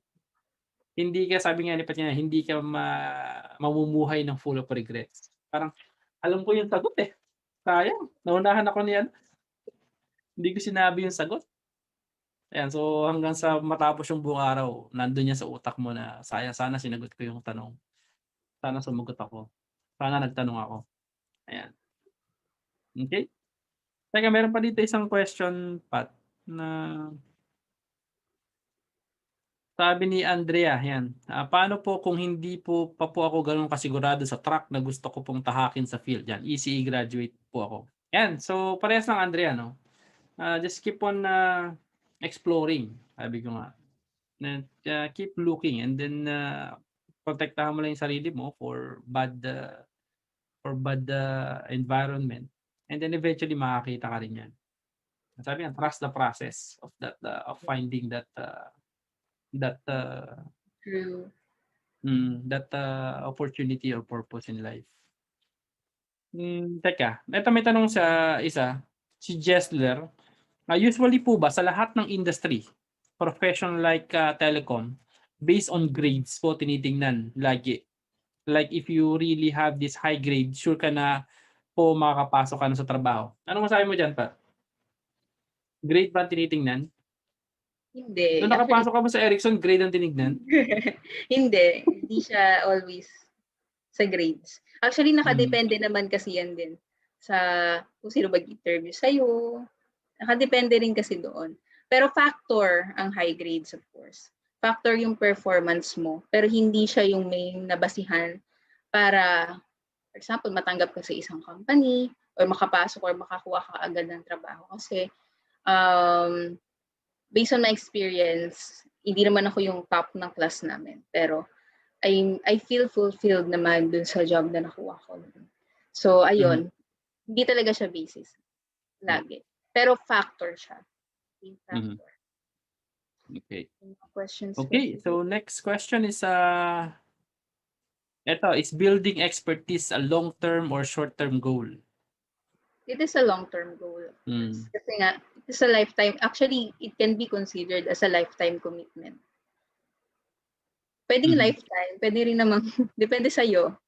ka, sabi nga ni Pat niya, hindi ka mamumuhay ng full of regrets. Parang, alam ko yung sagot eh. Sayang, naunahan ako niyan. Hindi ko sinabi yung sagot. Ayan, so hanggang sa matapos yung buong araw, nandun yan sa utak mo na sana sinagot ko yung tanong. Sana sumagot ako. Sana nagtanong ako. Ayan. Okay? Teka, meron pa dito isang question, Pat, na sabi ni Andrea, yan. Paano po kung hindi pa po ako ganun kasigurado sa track na gusto ko pong tahakin sa field? Yan, ECE graduate po ako. Yan, so parehas lang Andrea, no? Just keep on exploring, sabi ko nga. Keep looking and then protektahan mo lang yung sarili mo for bad environment. And then eventually makakita ka rin yan. Sabi nga, trust the process of that of finding that True. That opportunity or purpose in life. Teka, ito may tanong sa isa, si Jessler. Usually po ba sa lahat ng industry, profession like telecom, based on grades po tinitingnan lagi? Like if you really have this high grade, sure ka na po makakapasok ka na sa trabaho. Ano masabi mo dyan, pa? Grade ba tinitingnan? Hindi. Nung nakapasok ka mo sa Ericsson, grade ang tinignan? Hindi siya always sa grades. Actually, nakadepende naman kasi yan din sa kung sino mag-interview sa'yo. Nakadepende rin kasi doon. Pero factor ang high grades, of course. Factor yung performance mo. Pero hindi siya yung main nabasihan para, for example, matanggap ka sa isang company or makapasok or makakuha ka agad ng trabaho. Kasi based on my experience, hindi naman ako yung top ng class namin. Pero I feel fulfilled naman dun sa job na nakuha ko. So, ayun. Hindi talaga siya basis. Lagi. Pero factor siya. Yung factor. Okay. Any questions? Okay, so next question is is building expertise a long-term or short-term goal? It is a long-term goal. Mm. Kasi nga, it is a lifetime. Actually, it can be considered as a lifetime commitment. Pwedeng lifetime, pwede rin namang, depende sa'yo.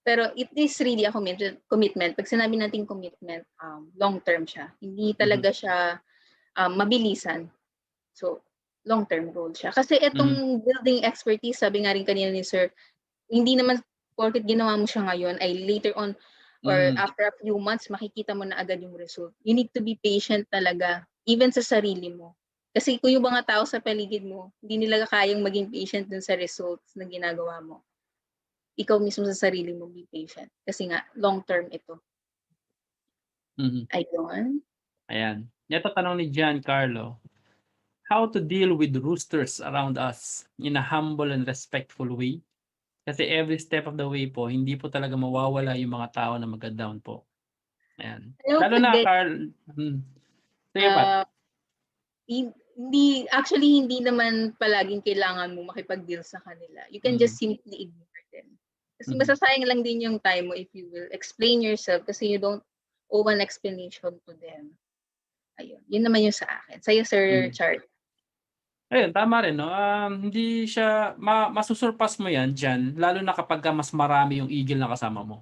Pero it is really a commitment. Pag sinabi natin commitment, long-term siya. Hindi talaga siya mabilisan. So, long-term goal siya. Kasi itong building expertise, sabi nga rin kanina ni Sir, hindi naman porket ginawa mo siya ngayon ay later on or after a few months, makikita mo na agad yung result. You need to be patient talaga, even sa sarili mo. Kasi kung yung mga tao sa paligid mo, hindi nila kayang maging patient dun sa results na ginagawa mo. Ikaw mismo sa sarili mo, be patient. Kasi nga, long-term ito. Ayun. Ayan. Ito tanong ni Giancarlo. How to deal with roosters around us in a humble and respectful way? Kasi every step of the way po, hindi po talaga mawawala yung mga tao na mag-down po. Ayan. Lalo na, Carl. Sige pa. Hindi naman palaging kailangan mo makipag-deal sa kanila. You can just simply ignore them. Kasi masasayang lang din yung time mo if you will explain yourself kasi you don't owe an explanation to them. Ayun. Yun naman yung sa akin. Sa'yo, Sir Chart. Ayun, tama rin, no? Hindi siya, masusurpass mo yan dyan, lalo na kapag mas marami yung eagle na kasama mo.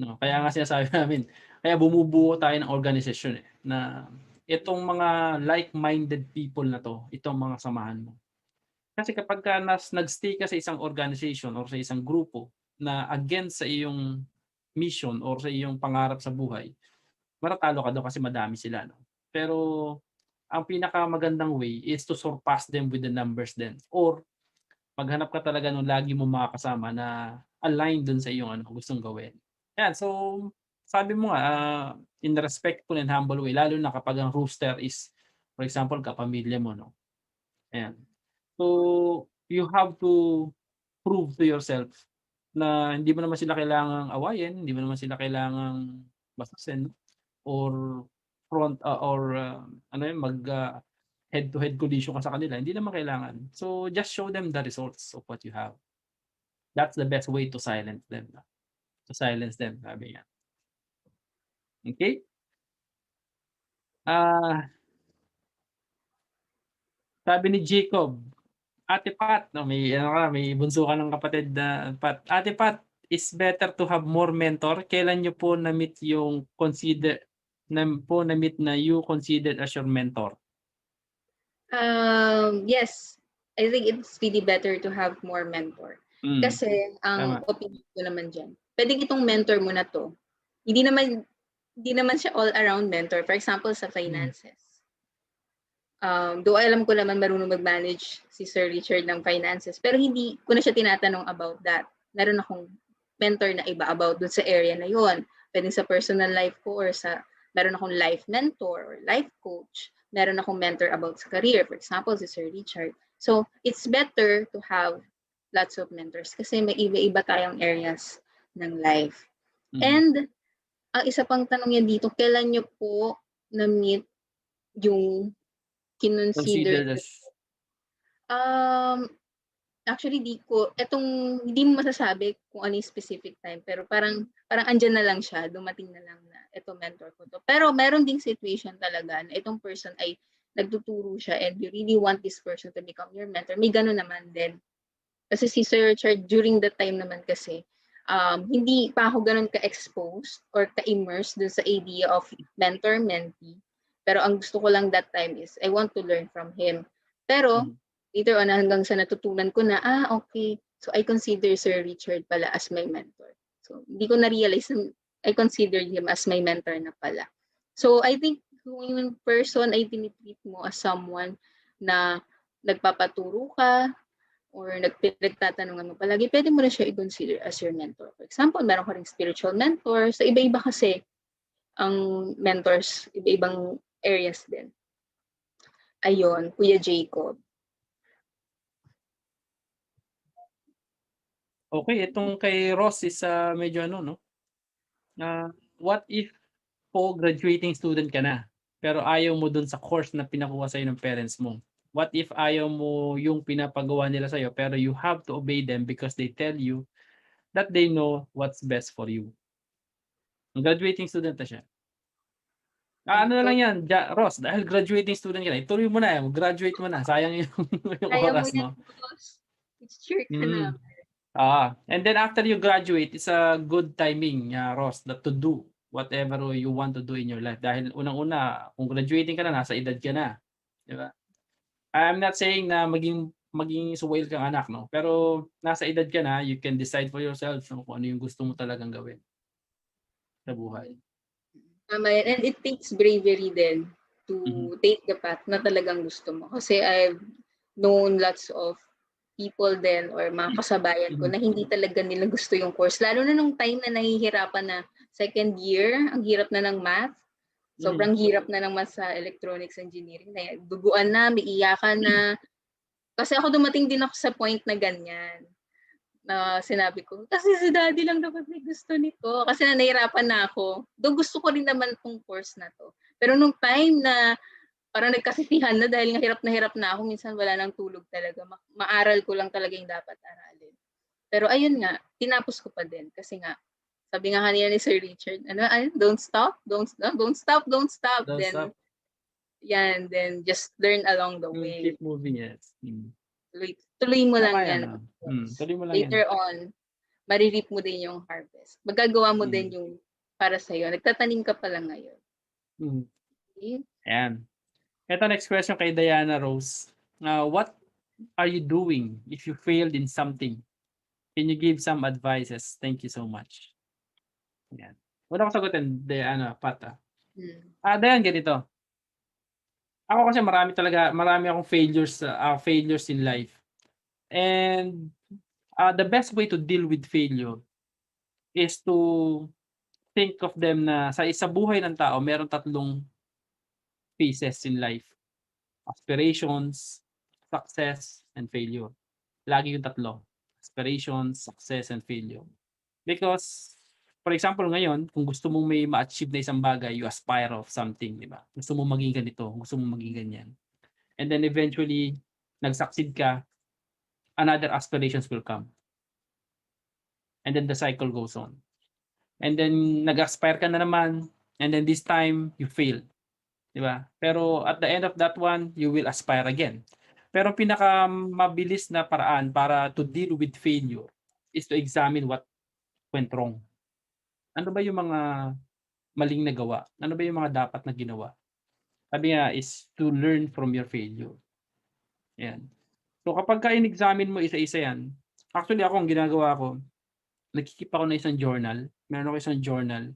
No? Kaya nga sinasabi namin, kaya bumubuo tayo ng organisasyon na itong mga like-minded people na to, itong mga samahan mo. Kasi kapag nag-stay ka sa isang organization or sa isang grupo na against sa iyong mission or sa iyong pangarap sa buhay, matatalo ka doon kasi madami sila. No? Pero ang pinakamagandang way is to surpass them with the numbers then. Or maghanap ka talaga nung lagi mo makakasama na align dun sa iyong gustong gawin. Yan, so sabi mo nga, in a respectful and humble way, lalo na kapag ang rooster is, for example, kapamilya mo, no? Ayan. So, you have to prove to yourself na hindi mo naman sila kailangang awayin, hindi mo naman sila kailangang bastusin, or mag head-to-head collision ka sa kanila, hindi naman kailangan. So, just show them the results of what you have. That's the best way to silence them. To silence them, sabi niya. Okay? Sabi ni Jacob, Ate Pat, no, may bunso ka ng kapatid na Pat. Ate Pat, is better to have more mentor? Kailan nyo po na-meet yung na-meet na you considered as your mentor? Yes, I think it's really better to have more mentor. Kasi ang opinion ko naman dyan, pwedeng itong mentor mo na to, hindi naman siya all-around mentor. For example, sa finances. Though alam ko naman marunong mag-manage si Sir Richard ng finances, pero hindi ko na siya tinatanong about that. Meron akong mentor na iba about dun sa area na yun. Pwedeng sa personal life ko or meron akong life mentor or life coach. Meron akong mentor about sa career. For example, si Sir Richard. So, it's better to have lots of mentors kasi may iba-iba tayong areas ng life. And, ang isa pang tanong yan dito, kailan nyo po na-meet yung kinonsider? Actually, hindi mo masasabi kung ano yung specific time, pero parang andyan na lang siya, dumating na lang na ito mentor ko to. Pero meron ding situation talaga na itong person ay nagtuturo siya and you really want this person to become your mentor. May gano'n naman din. Kasi si Sir Richard, during that time naman kasi, hindi pa ako gano'n ka-exposed or ka-immersed dun sa idea of mentor-mentee. Pero ang gusto ko lang that time is, I want to learn from him. Pero, later on, hanggang sa natutunan ko na, okay, so I consider Sir Richard pala as my mentor. So, hindi ko na-realize na I considered him as my mentor na pala. So, I think kung yung person ay tinitreat mo as someone na nagpapaturo ka or nagtatanungan mo palagi, pwede mo na siya i-consider as your mentor. For example, meron ka ring spiritual mentor. So, iba-iba kasi ang mentors, iba-ibang areas din. Ayun, Kuya Jacob. Okay, itong kay Ross is medyo ano, no? What if po graduating student ka na, pero ayaw mo dun sa course na pinakuha sa'yo ng parents mo? What if ayaw mo yung pinapagawa nila sa'yo, pero you have to obey them because they tell you that they know what's best for you? Graduating student na siya. Ano na lang yan, Ross, dahil graduating student ka na, ituloy mo na, graduate mo na, sayang yung, yung Kaya mo oras yan, mo. boss. It's sure ka na. And then after you graduate, it's a good timing, Ross, that to do whatever you want to do in your life. Dahil unang-una, kung graduating ka na, nasa edad ka na. Di ba? I'm not saying na maging suwail kang anak, no? Pero nasa edad ka na, you can decide for yourself kung ano yung gusto mo talagang gawin sa buhay. Tama yan. And it takes bravery then to take the path na talagang gusto mo. Kasi I've known lots of people then or mga kasabayan ko na hindi talaga nila gusto yung course. Lalo na nung time na nahihirapan na second year, ang hirap na ng math. Sobrang hirap na ng math sa electronics engineering. Duguan na, may iyakan na. Kasi ako dumating din ako sa point na ganyan. Na sinabi ko, kasi si daddy lang dapat may gusto nito. Kasi nahihirapan na ako. Doon gusto ko rin naman tong course na to. Pero nung time na parang nagkasisihan na dahil nga hirap na ako, minsan wala nang tulog talaga. Maaral ko lang talaga yung dapat aralin. Pero ayun nga, tinapos ko pa din. Kasi nga, sabi nga kanina ni Sir Richard, don't stop. Then, yan, then just learn along the way. Keep moving, yes. Tuloy mo lang Tama yan. Tuloy mo lang Later yan. on, maririp mo din yung harvest. Magagawa mo din yung para sa'yo. Nagtatanim ka pa lang ngayon. Okay? Ayan. Ito next question kay Diana Rose. What are you doing if you failed in something? Can you give some advices? Thank you so much. Ayan. Wala ko sagutin, Diana, Pat. Diana, ganito. Ako kasi marami akong failures in life. And the best way to deal with failure is to think of them na sa buhay ng tao, meron 3 phases in life. Aspirations, success, and failure. Lagi yung 3. Aspirations, success, and failure. Because, for example, ngayon, kung gusto mong may ma-achieve na isang bagay, you aspire of something, di ba? Gusto mong maging ganito, gusto mong maging ganyan. And then eventually, nag-succeed ka, another aspirations will come. And then the cycle goes on. And then nag-aspire ka na naman, and then this time, you fail. Di ba? Pero at the end of that one, you will aspire again. Pero pinakamabilis na paraan para to deal with failure is to examine what went wrong. Ano ba yung mga maling nagawa? Ano ba yung mga dapat na ginawa? Sabi nga is to learn from your failure. Yan. So kapag in-examine mo isa-isa yan, actually ako ang ginagawa ko, nagkikip ako na isang journal. Meron ako isang journal.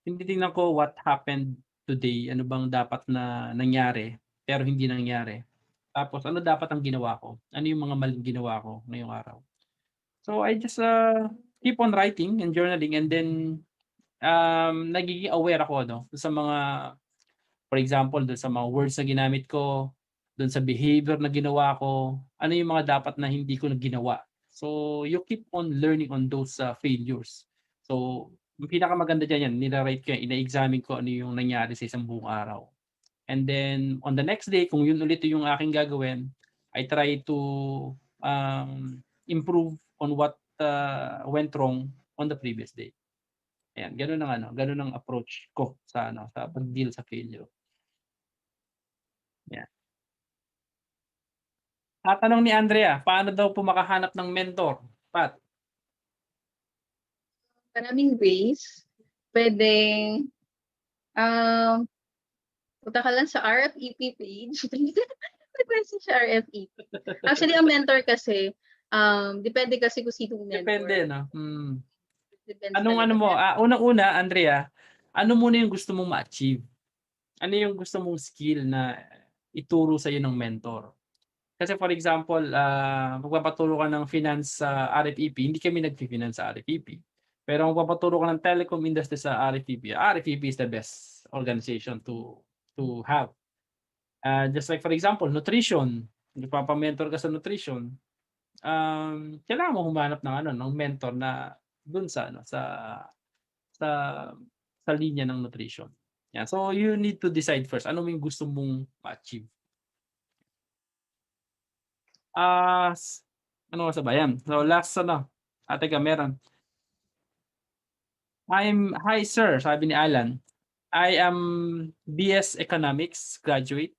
Tinitingnan ko what happened today, ano bang dapat na nangyari, pero hindi nangyari. Tapos ano dapat ang ginawa ko? Ano yung mga maling ginawa ko ngayong araw? So I just keep on writing and journaling, and then nagiging aware ako sa mga, for example, doon sa mga words na ginamit ko, doon sa behavior na ginawa ko, ano yung mga dapat na hindi ko na ginawa. So you keep on learning on those failures. So yung pinakamaganda dyan yan, nila-write ko, ina-examine ko ano yung nangyari sa isang buong araw. And then on the next day, kung yun ulit yung aking gagawin, I try to improve on what went wrong on the previous day. Ayan, ganun ang approach ko sa pag-deal sa failure. Ayan. Tanong ni Andrea, paano daw po makahanap ng mentor? Pat? Maraming ways. Pwedeng punta ka lang sa RFEP page. Mag-message sa RFEP. Actually, ang mentor kasi, depende kasi kung sinong mentor. Depende, no? Depends Ano mo? Unang-una, Andrea, ano muna yung gusto mong ma-achieve? Ano yung gusto mong skill na ituro sa'yo ng mentor? Kasi for example, magpapaturo ka ng finance sa RFEP, hindi kami nag-finance sa RFEP. Pero kung magpapaturo ka ng telecom industry sa RFEP, RFEP is the best organization to have. Just like for example, nutrition. Nagpapamentor ka sa nutrition. Kailangan mo humanap ng mentor na dun sa sa sa linya ng nutrition. Yeah. So you need to decide first ano yung gusto mong ma-achieve. Ano sa bayan? So last teka meron. Hi sir, sabi ni Alan. I am BS Economics graduate,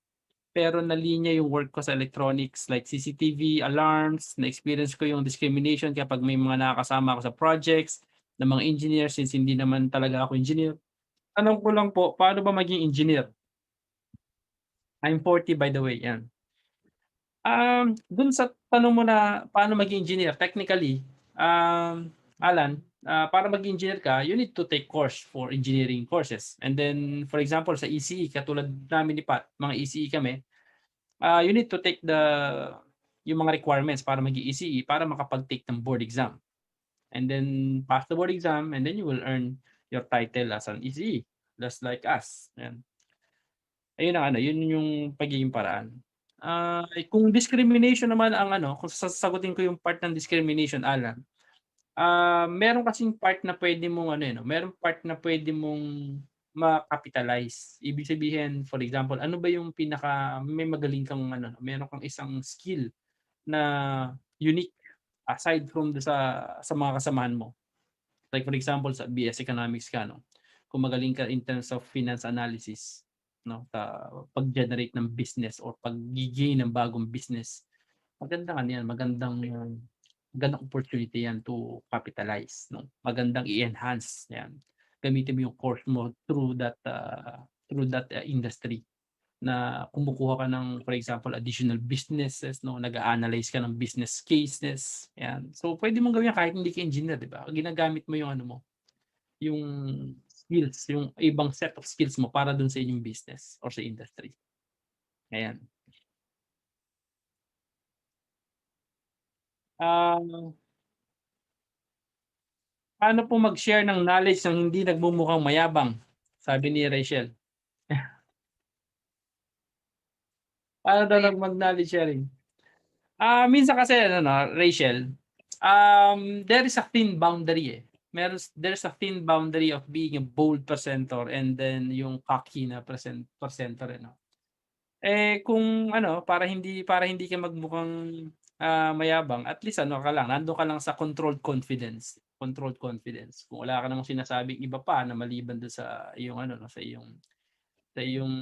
pero nalinya yung work ko sa electronics like CCTV, alarms, na-experience ko yung discrimination kapag may mga nakakasama ako sa projects ng mga engineers since hindi naman talaga ako engineer. Tanong ko lang po, paano ba maging engineer? I'm 40 by the way, yan. Dun sa tanong mo na paano maging engineer, technically, Alan, para maging engineer ka, you need to take course for engineering courses. And then, for example, sa ECE, katulad namin ni Pat, mga ECE kami, you need to take yung mga requirements para maging ECE para makapag-take ng board exam. And then, pass the board exam, and then you will earn your title as an ECE, just like us. Yan. Ayun yun yung pagiging paraan. Kung discrimination naman kung sasagutin ko yung part ng discrimination, Alan, meron kasing part na pwede mong meron part na pwede mong ma-capitalize. Ibig sabihin, for example, ano ba yung may magaling kang meron kang isang skill na unique aside from sa mga kasamahan mo. Like for example, sa BS Economics ka, kung magaling ka in terms of finance analysis, pag-generate ng business or pag-gain ng bagong business, magandang opportunity yan to capitalize, magandang i-enhance yan, gamitin mo yung course mo through that industry na kumukuha ka ng, for example, additional businesses, nag-a-analyze ka ng business cases, yan. So pwede mong gawin kahit hindi ka engineer, di ba? Ginagamit mo yung yung skills, yung ibang set of skills mo para dun sa inyong business or sa industry. Ayan. Paano po mag-share ng knowledge ng hindi nagmumukhang mayabang? Sabi ni Rachel. Paano daw mag-knowledge sharing? Minsan kasi, Rachel, there is a thin boundary there's a thin boundary of being a bold presenter and then yung cocky na presenter. Kung para hindi ka magmukhang mayabang, at least nandoon ka lang sa controlled confidence. Kung wala ka namang sinasabing iba pa na maliban doon sa iyong sa iyong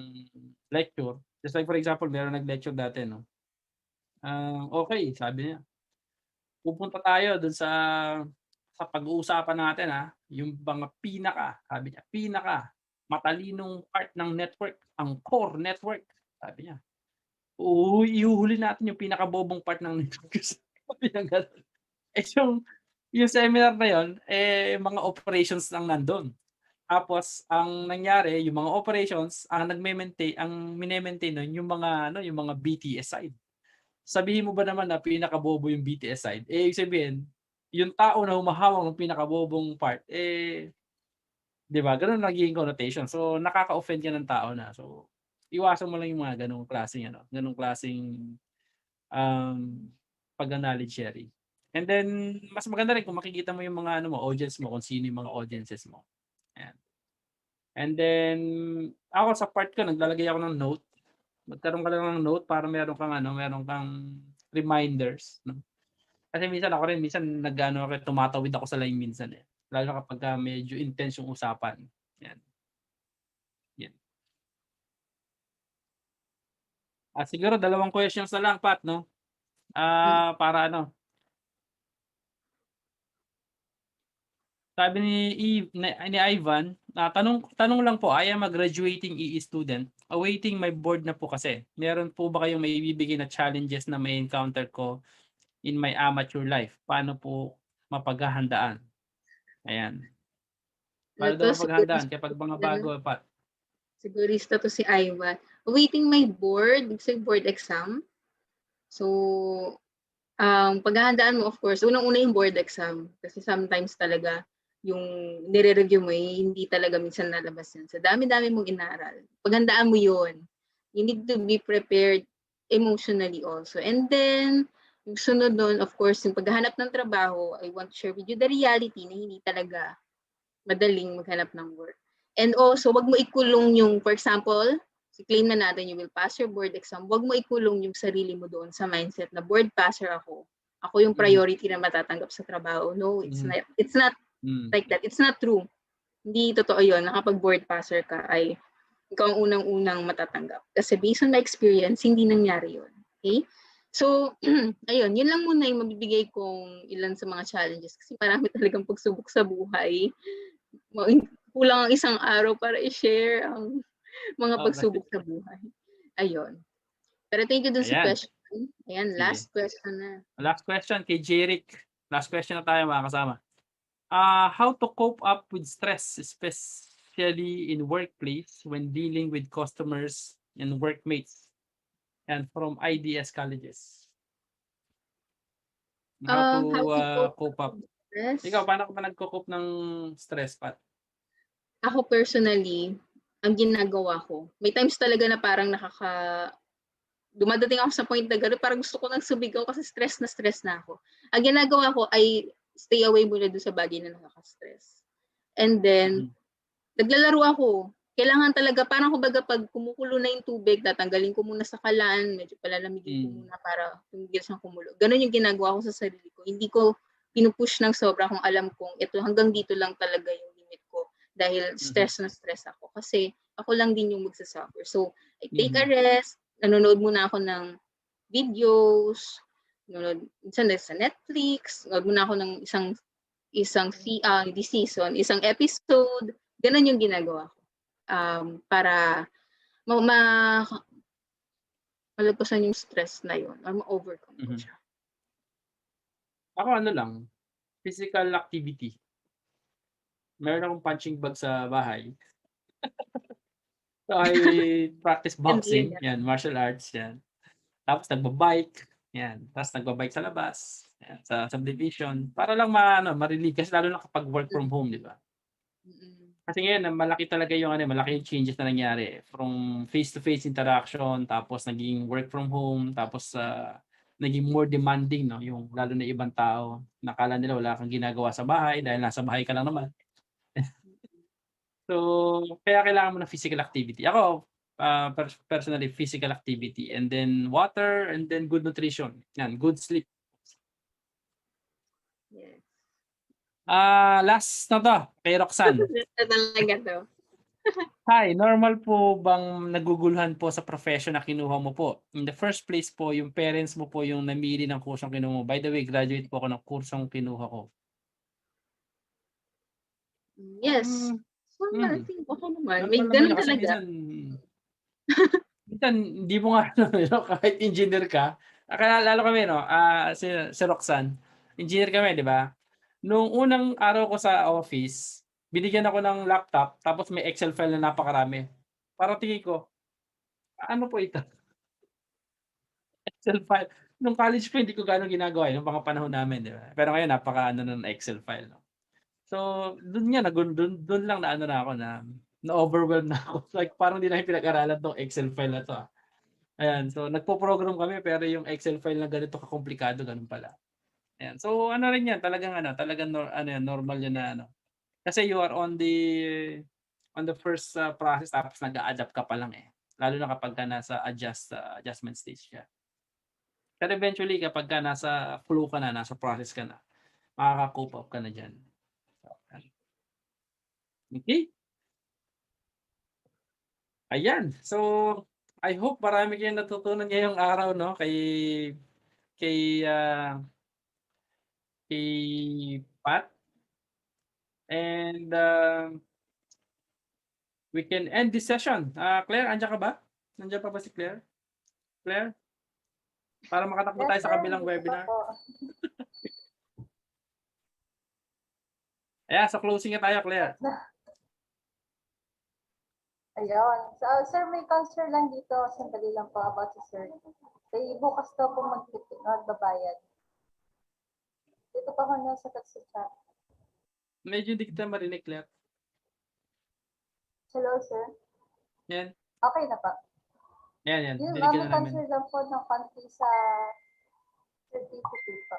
lecture. Just like for example, meron nag-lecture dati, okay, sabi niya. Pupunta tayo doon sa pag-uusapan natin, yung mga sabi niya, matalinong part ng network, ang core network, sabi niya. Ihuhuli natin yung pinakabobong part ng network. Sabi niya gano'n. Yung seminar na yun, mga operations lang nandun. Tapos ang nangyari, yung mga operations, ang mine-maintain nun yung mga BTS side. Sabihin mo ba naman na pinakabobo yung BTS side? Ibig sabihin, yung tao na humahawak ng pinakabobong part, di ba? Ganun nagiging connotation. So, nakaka-offend ka ng tao na. So, iwasan mo lang yung mga ganung klaseng pag-knowledge sharing. And then, mas maganda rin kung makikita mo yung mga audience mo, kung sino yung mga audiences mo. Ayan. And then, ako sa part ko, naglalagay ako ng note. Magkaroon ka lang ng note para meron kang reminders. Kasi minsan ako rin, tumatawid ako sa line minsan eh. Lalo na kapag medyo intense yung usapan. Yan. Yan. Siguro 2 questions na lang, Pat, no? Para sabi ni Ivan, tanong lang po, I am a graduating EE student. Awaiting my board na po kasi. Meron po ba kayong maibibigay na challenges na may encounter ko in my amateur life? Paano po mapaghahandaan? Ayan. Paano daw mapaghahandaan kapag mga bago, Pat? Sigurista to si Ivan. Awaiting my board exam. So, paghahandaan mo, of course, unang-una yung board exam. Kasi sometimes talaga, yung nire-review mo, hindi talaga minsan nalabas yan. Sa dami-dami mong inaral. Paghandaan mo yun. You need to be prepared emotionally also. And then, yung sunod nun, of course, yung paghahanap ng trabaho, I want to share with you the reality na hindi talaga madaling maghanap ng work. And also, wag mo ikulong yung, for example, claim na natin you will pass your board exam, wag mo ikulong yung sarili mo doon sa mindset na board passer ako. Ako yung priority na matatanggap sa trabaho. No, it's not like that. It's not true. Hindi totoo yun. Nakapag board passer ka ay ikaw ang unang-unang matatanggap. Kasi based on my experience, hindi nangyari yun. Okay? So, ayun, yun lang muna yung mabibigay kong ilan sa mga challenges kasi marami talagang pagsubok sa buhay. Kulang ang isang araw para i-share ang mga pagsubok sa buhay. Ayun. Pero thank you dun sa Ayan. question. Ayan, Sige. last question na. Last question kay Jeric. Last question na tayo mga kasama. How to cope up with stress, especially in workplace when dealing with customers and workmates and from IDS colleges? How to cope up? Stress? Ikaw, paano ka ba nagko-cope ng stress, Pat? Ako personally, ang ginagawa ko, may times talaga na parang dumadating ako sa point na gano'n, parang gusto ko nang sumigaw kasi stress na ako. Ang ginagawa ko ay stay away muna doon sa bagay na nakaka-stress. And then, naglalaro ako. Kailangan talaga, parang kumbaga pag kumukulo na yung tubig, tatanggalin ko muna sa kalan, medyo palalamigin ko muna para tumigil siyang kumulo. Ganon yung ginagawa ko sa sarili ko. Hindi ko pinupush ng sobra kung alam kong ito, hanggang dito lang talaga yung limit ko. Dahil stress na stress ako. Kasi ako lang din yung magsasuffer. So, I take a rest, nanonood muna ako ng videos, minsan sa Netflix, nanonood muna ako ng season, isang episode, ganun yung ginagawa ko. Para malagpasan yung stress na yun or ma-overcome ko siya. Ako ano lang, physical activity. Meron akong punching bag sa bahay. So I practice boxing, yan, martial arts, yan. Tapos nagbabike, yan. Tapos nagbabike sa labas, yan, sa subdivision. Para lang ma-relieve kasi lalo na kapag work from home, di ba? Kasi ngayon, malaki talaga yung malaki yung changes na nangyari from face-to-face interaction, tapos naging work from home, tapos naging more demanding, no, yung lalo na ibang tao. Nakala nila wala kang ginagawa sa bahay dahil nasa bahay ka lang naman. So, kaya kailangan mo ng physical activity. Ako, personally, physical activity and then water and then good nutrition. Yan, good sleep. Yes. Last na to, kay Roxanne. Talaga to. Hi, normal po bang naguguluhan po sa profession na kinuha mo po? In the first place po, yung parents mo po yung namili ng kursong kinuha mo. By the way, graduate po ako ng kursong kinuha ko. Yes. So, I think okay naman. May Normal naman ganun yun kasi talaga. minsan hindi mo nga kahit engineer ka. Kaya lalo kami si Roxanne, engineer kami, di ba? Nung unang araw ko sa office, binigyan ako ng laptop tapos may Excel file na napakarami. Parang tingin ko, ano po ito? Excel file. Nung college po hindi ko gaano ginagawa nung mga panahon namin, di ba? Pero ngayon napaka ng Excel file, no? So, doon lang na ako na-overwhelmed na ako. Like parang di na pinag-aralan tong Excel file na to. Ayan, so nagpo-program kami pero yung Excel file na ganito kakomplikado, ganun pala. Ayan. So ano rin yan, talagang normal yun na Kasi you are on the first process tapos nag-a-adapt ka pa lang eh. Lalo na kapag ka nasa adjustment stage ka. Pero eventually kapag ka nasa flow ka na, nasa process ka na, makaka-cope up ka na dyan. Okay. Ayan. So, I hope marami kayong natutunan ngayong araw, no? Kay Pat. And we can end this session. Claire, andiyan ka ba? Nandiyan pa ba si Claire? Claire? Para makatakbo tayo sa kabilang webinar. Ayan, sa closing na tayo, Claire. Ayun. So, sir, may concern lang dito. Sandali lang po about si sir. Bukas daw po magbabayad. Dito pa ko na sa chat. Medyo hindi kita marinig, Claire. Hello, sir. Yan. Okay na pa. Yan. Yung Dinig ka may na namin. concern lang po ng konti sa certificate po.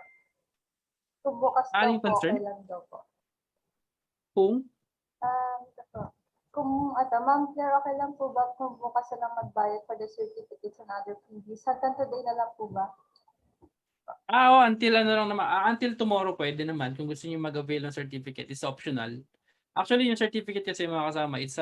Kung bukas daw Yung po, concern? okay lang daw po. Kung? Ito po. Kung, ma'am Claire, okay lang po ba kung bukas na lang magbayad for the certificates and other fees? Hanggang today na lang po ba? Until ano lang naman, until tomorrow pwede naman kung gusto niyo mag-avail ng certificate, is optional. Actually, yung certificate kasi mga kasama, it's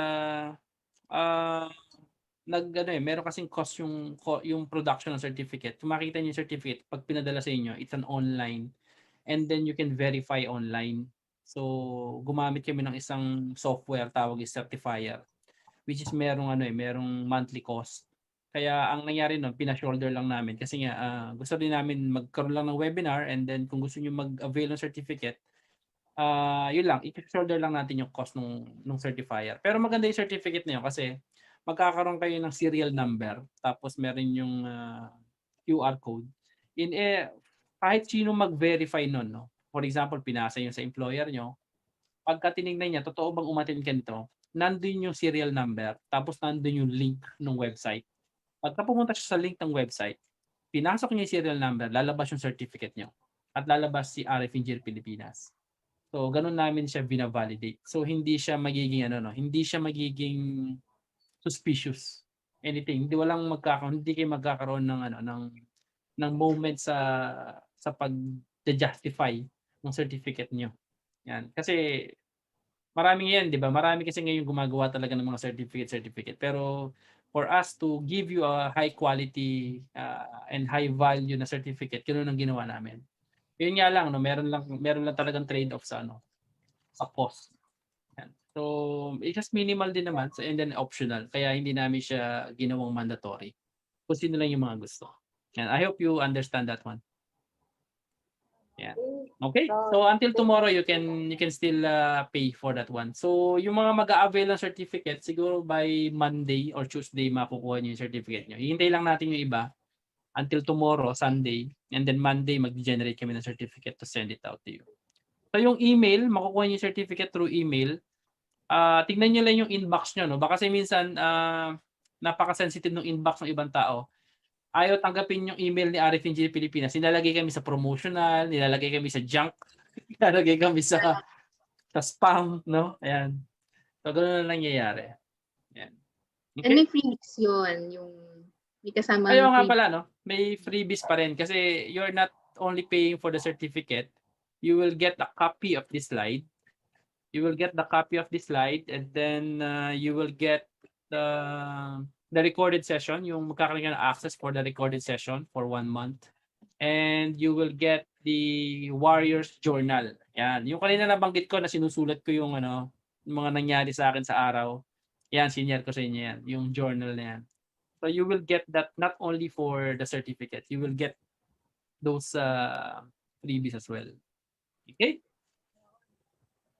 meron kasing cost yung production ng certificate. Kung makita niyo yung certificate, pag pinadala sa inyo, it's an online and then you can verify online. So, gumamit kami ng isang software tawag is Certifier, which is merong monthly cost. Kaya ang nangyari nun, pina-shoulder lang namin kasi nga gusto din namin magkaroon lang ng webinar and then kung gusto niyo mag-avail ng certificate, yun lang, i-shoulder lang natin yung cost ng certifier. Pero maganda yung certificate na yun kasi magkakaroon kayo ng serial number tapos meron yung QR code. Kahit sino mag-verify nun, no? For example, pinasa yun sa employer nyo, pagka tinignan niya, totoo bang umattend ka nito, nandun yung serial number tapos nandun yung link ng website. Pagka pumunta siya sa link ng website, pinasok niya yung serial number, lalabas yung certificate niyo at lalabas si RF Engineer Pilipinas. So, ganun namin siya bina-validate. So, hindi siya magiging hindi siya magiging suspicious. Anything. Hindi kayo magkakaroon ng moment sa pag-justify ng certificate niyo. Yan. Kasi marami yan, 'di ba? Marami kasi ngayon gumagawa talaga ng mga certificate. Pero for us to give you a high quality and high value na certificate, ganoon ang ginawa namin. Yun nga lang, meron lang talagang trade-off sa cost. Yan. So, it's just minimal din naman and then optional. Kaya hindi namin siya ginawang mandatory. Kung sino lang yung mga gusto. Yan. I hope you understand that one. Yeah. Okay. So until tomorrow you can still pay for that one. So yung mga mag-a-avail ng certificate siguro by Monday or Tuesday makukuha niyo yung certificate niyo. Hihintay lang natin yung iba until tomorrow, Sunday, and then Monday mag-generate kami ng certificate to send it out to you. So yung email, makukuha niyo yung certificate through email. Tingnan niyo lang yung inbox niyo, no? Baka kasi minsan napaka-sensitive ng inbox ng ibang tao. Ayaw tanggapin yung email ni RF Engineer Pilipinas. Nilalagay kami sa promotional, nilalagay kami sa junk, nilalagay kami sa spam, no? Ayan. So, ganoon na nangyayari. Ayan. And may freebies yun, yung may kasama. Ayaw nga pala, no? May freebies pa rin kasi you're not only paying for the certificate, you will get a copy of this slide. You will get the copy of this slide and then you will get the recorded session, yung magkakaroon ng access for the recorded session for 1 month. And you will get the Warriors Journal. Yan. Yung kanina nabanggit ko na sinusulat ko yung mga nangyari sa akin sa araw. Yan, senior ko sa inyo yan. Yung journal na yan. So you will get that not only for the certificate, you will get those freebies as well. Okay?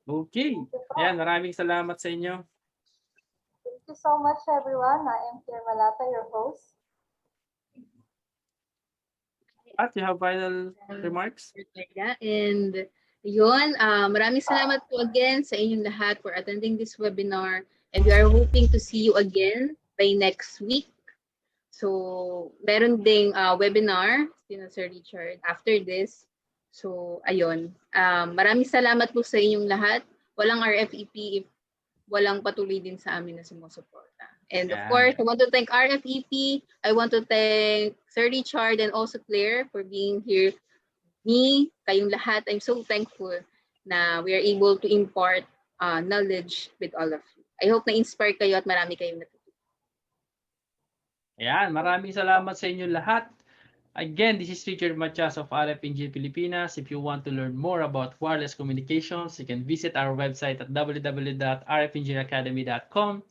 Okay. Yan, maraming salamat sa inyo. Thank you so much, everyone. I am Claire Malata, your host. At you have final remarks? And yun, maraming salamat po again sa inyong lahat for attending this webinar. And we are hoping to see you again by next week. So, meron ding webinar, Sir Richard, after this. So, ayun. Maraming salamat po sa inyong lahat. Walang RFEP if walang patuloy din sa amin na sumusuporta. And of course, I want to thank RFEP. I want to thank Sir Richard and also Claire for being here. Me, kayong lahat, I'm so thankful na we are able to impart knowledge with all of you. I hope na-inspire kayo at marami kayong natutunan. Ayan, maraming salamat sa inyo lahat. Again, this is Richard Matias of RF Engineer Pilipinas. If you want to learn more about wireless communications, you can visit our website at www.rfengineeracademy.com.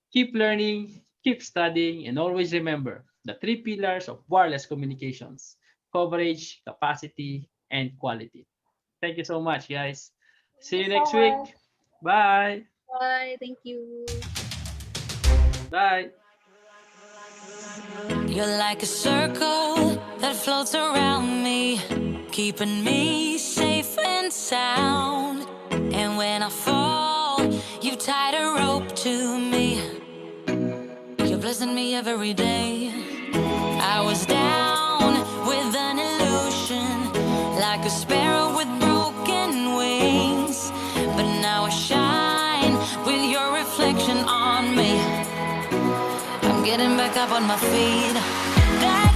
Keep learning, keep studying, and always remember the 3 pillars of wireless communications: coverage, capacity, and quality. Thank you so much, guys. See you next week. Bye. Bye. Thank you. Bye. You're like a circle that floats around me, keeping me safe and sound. And when I fall, you tied a rope to me. You're blessing me every day. I was down with an illusion, like a sparrow with broken wings. But now I shine with your reflection on me. I'm getting back up on my feet. That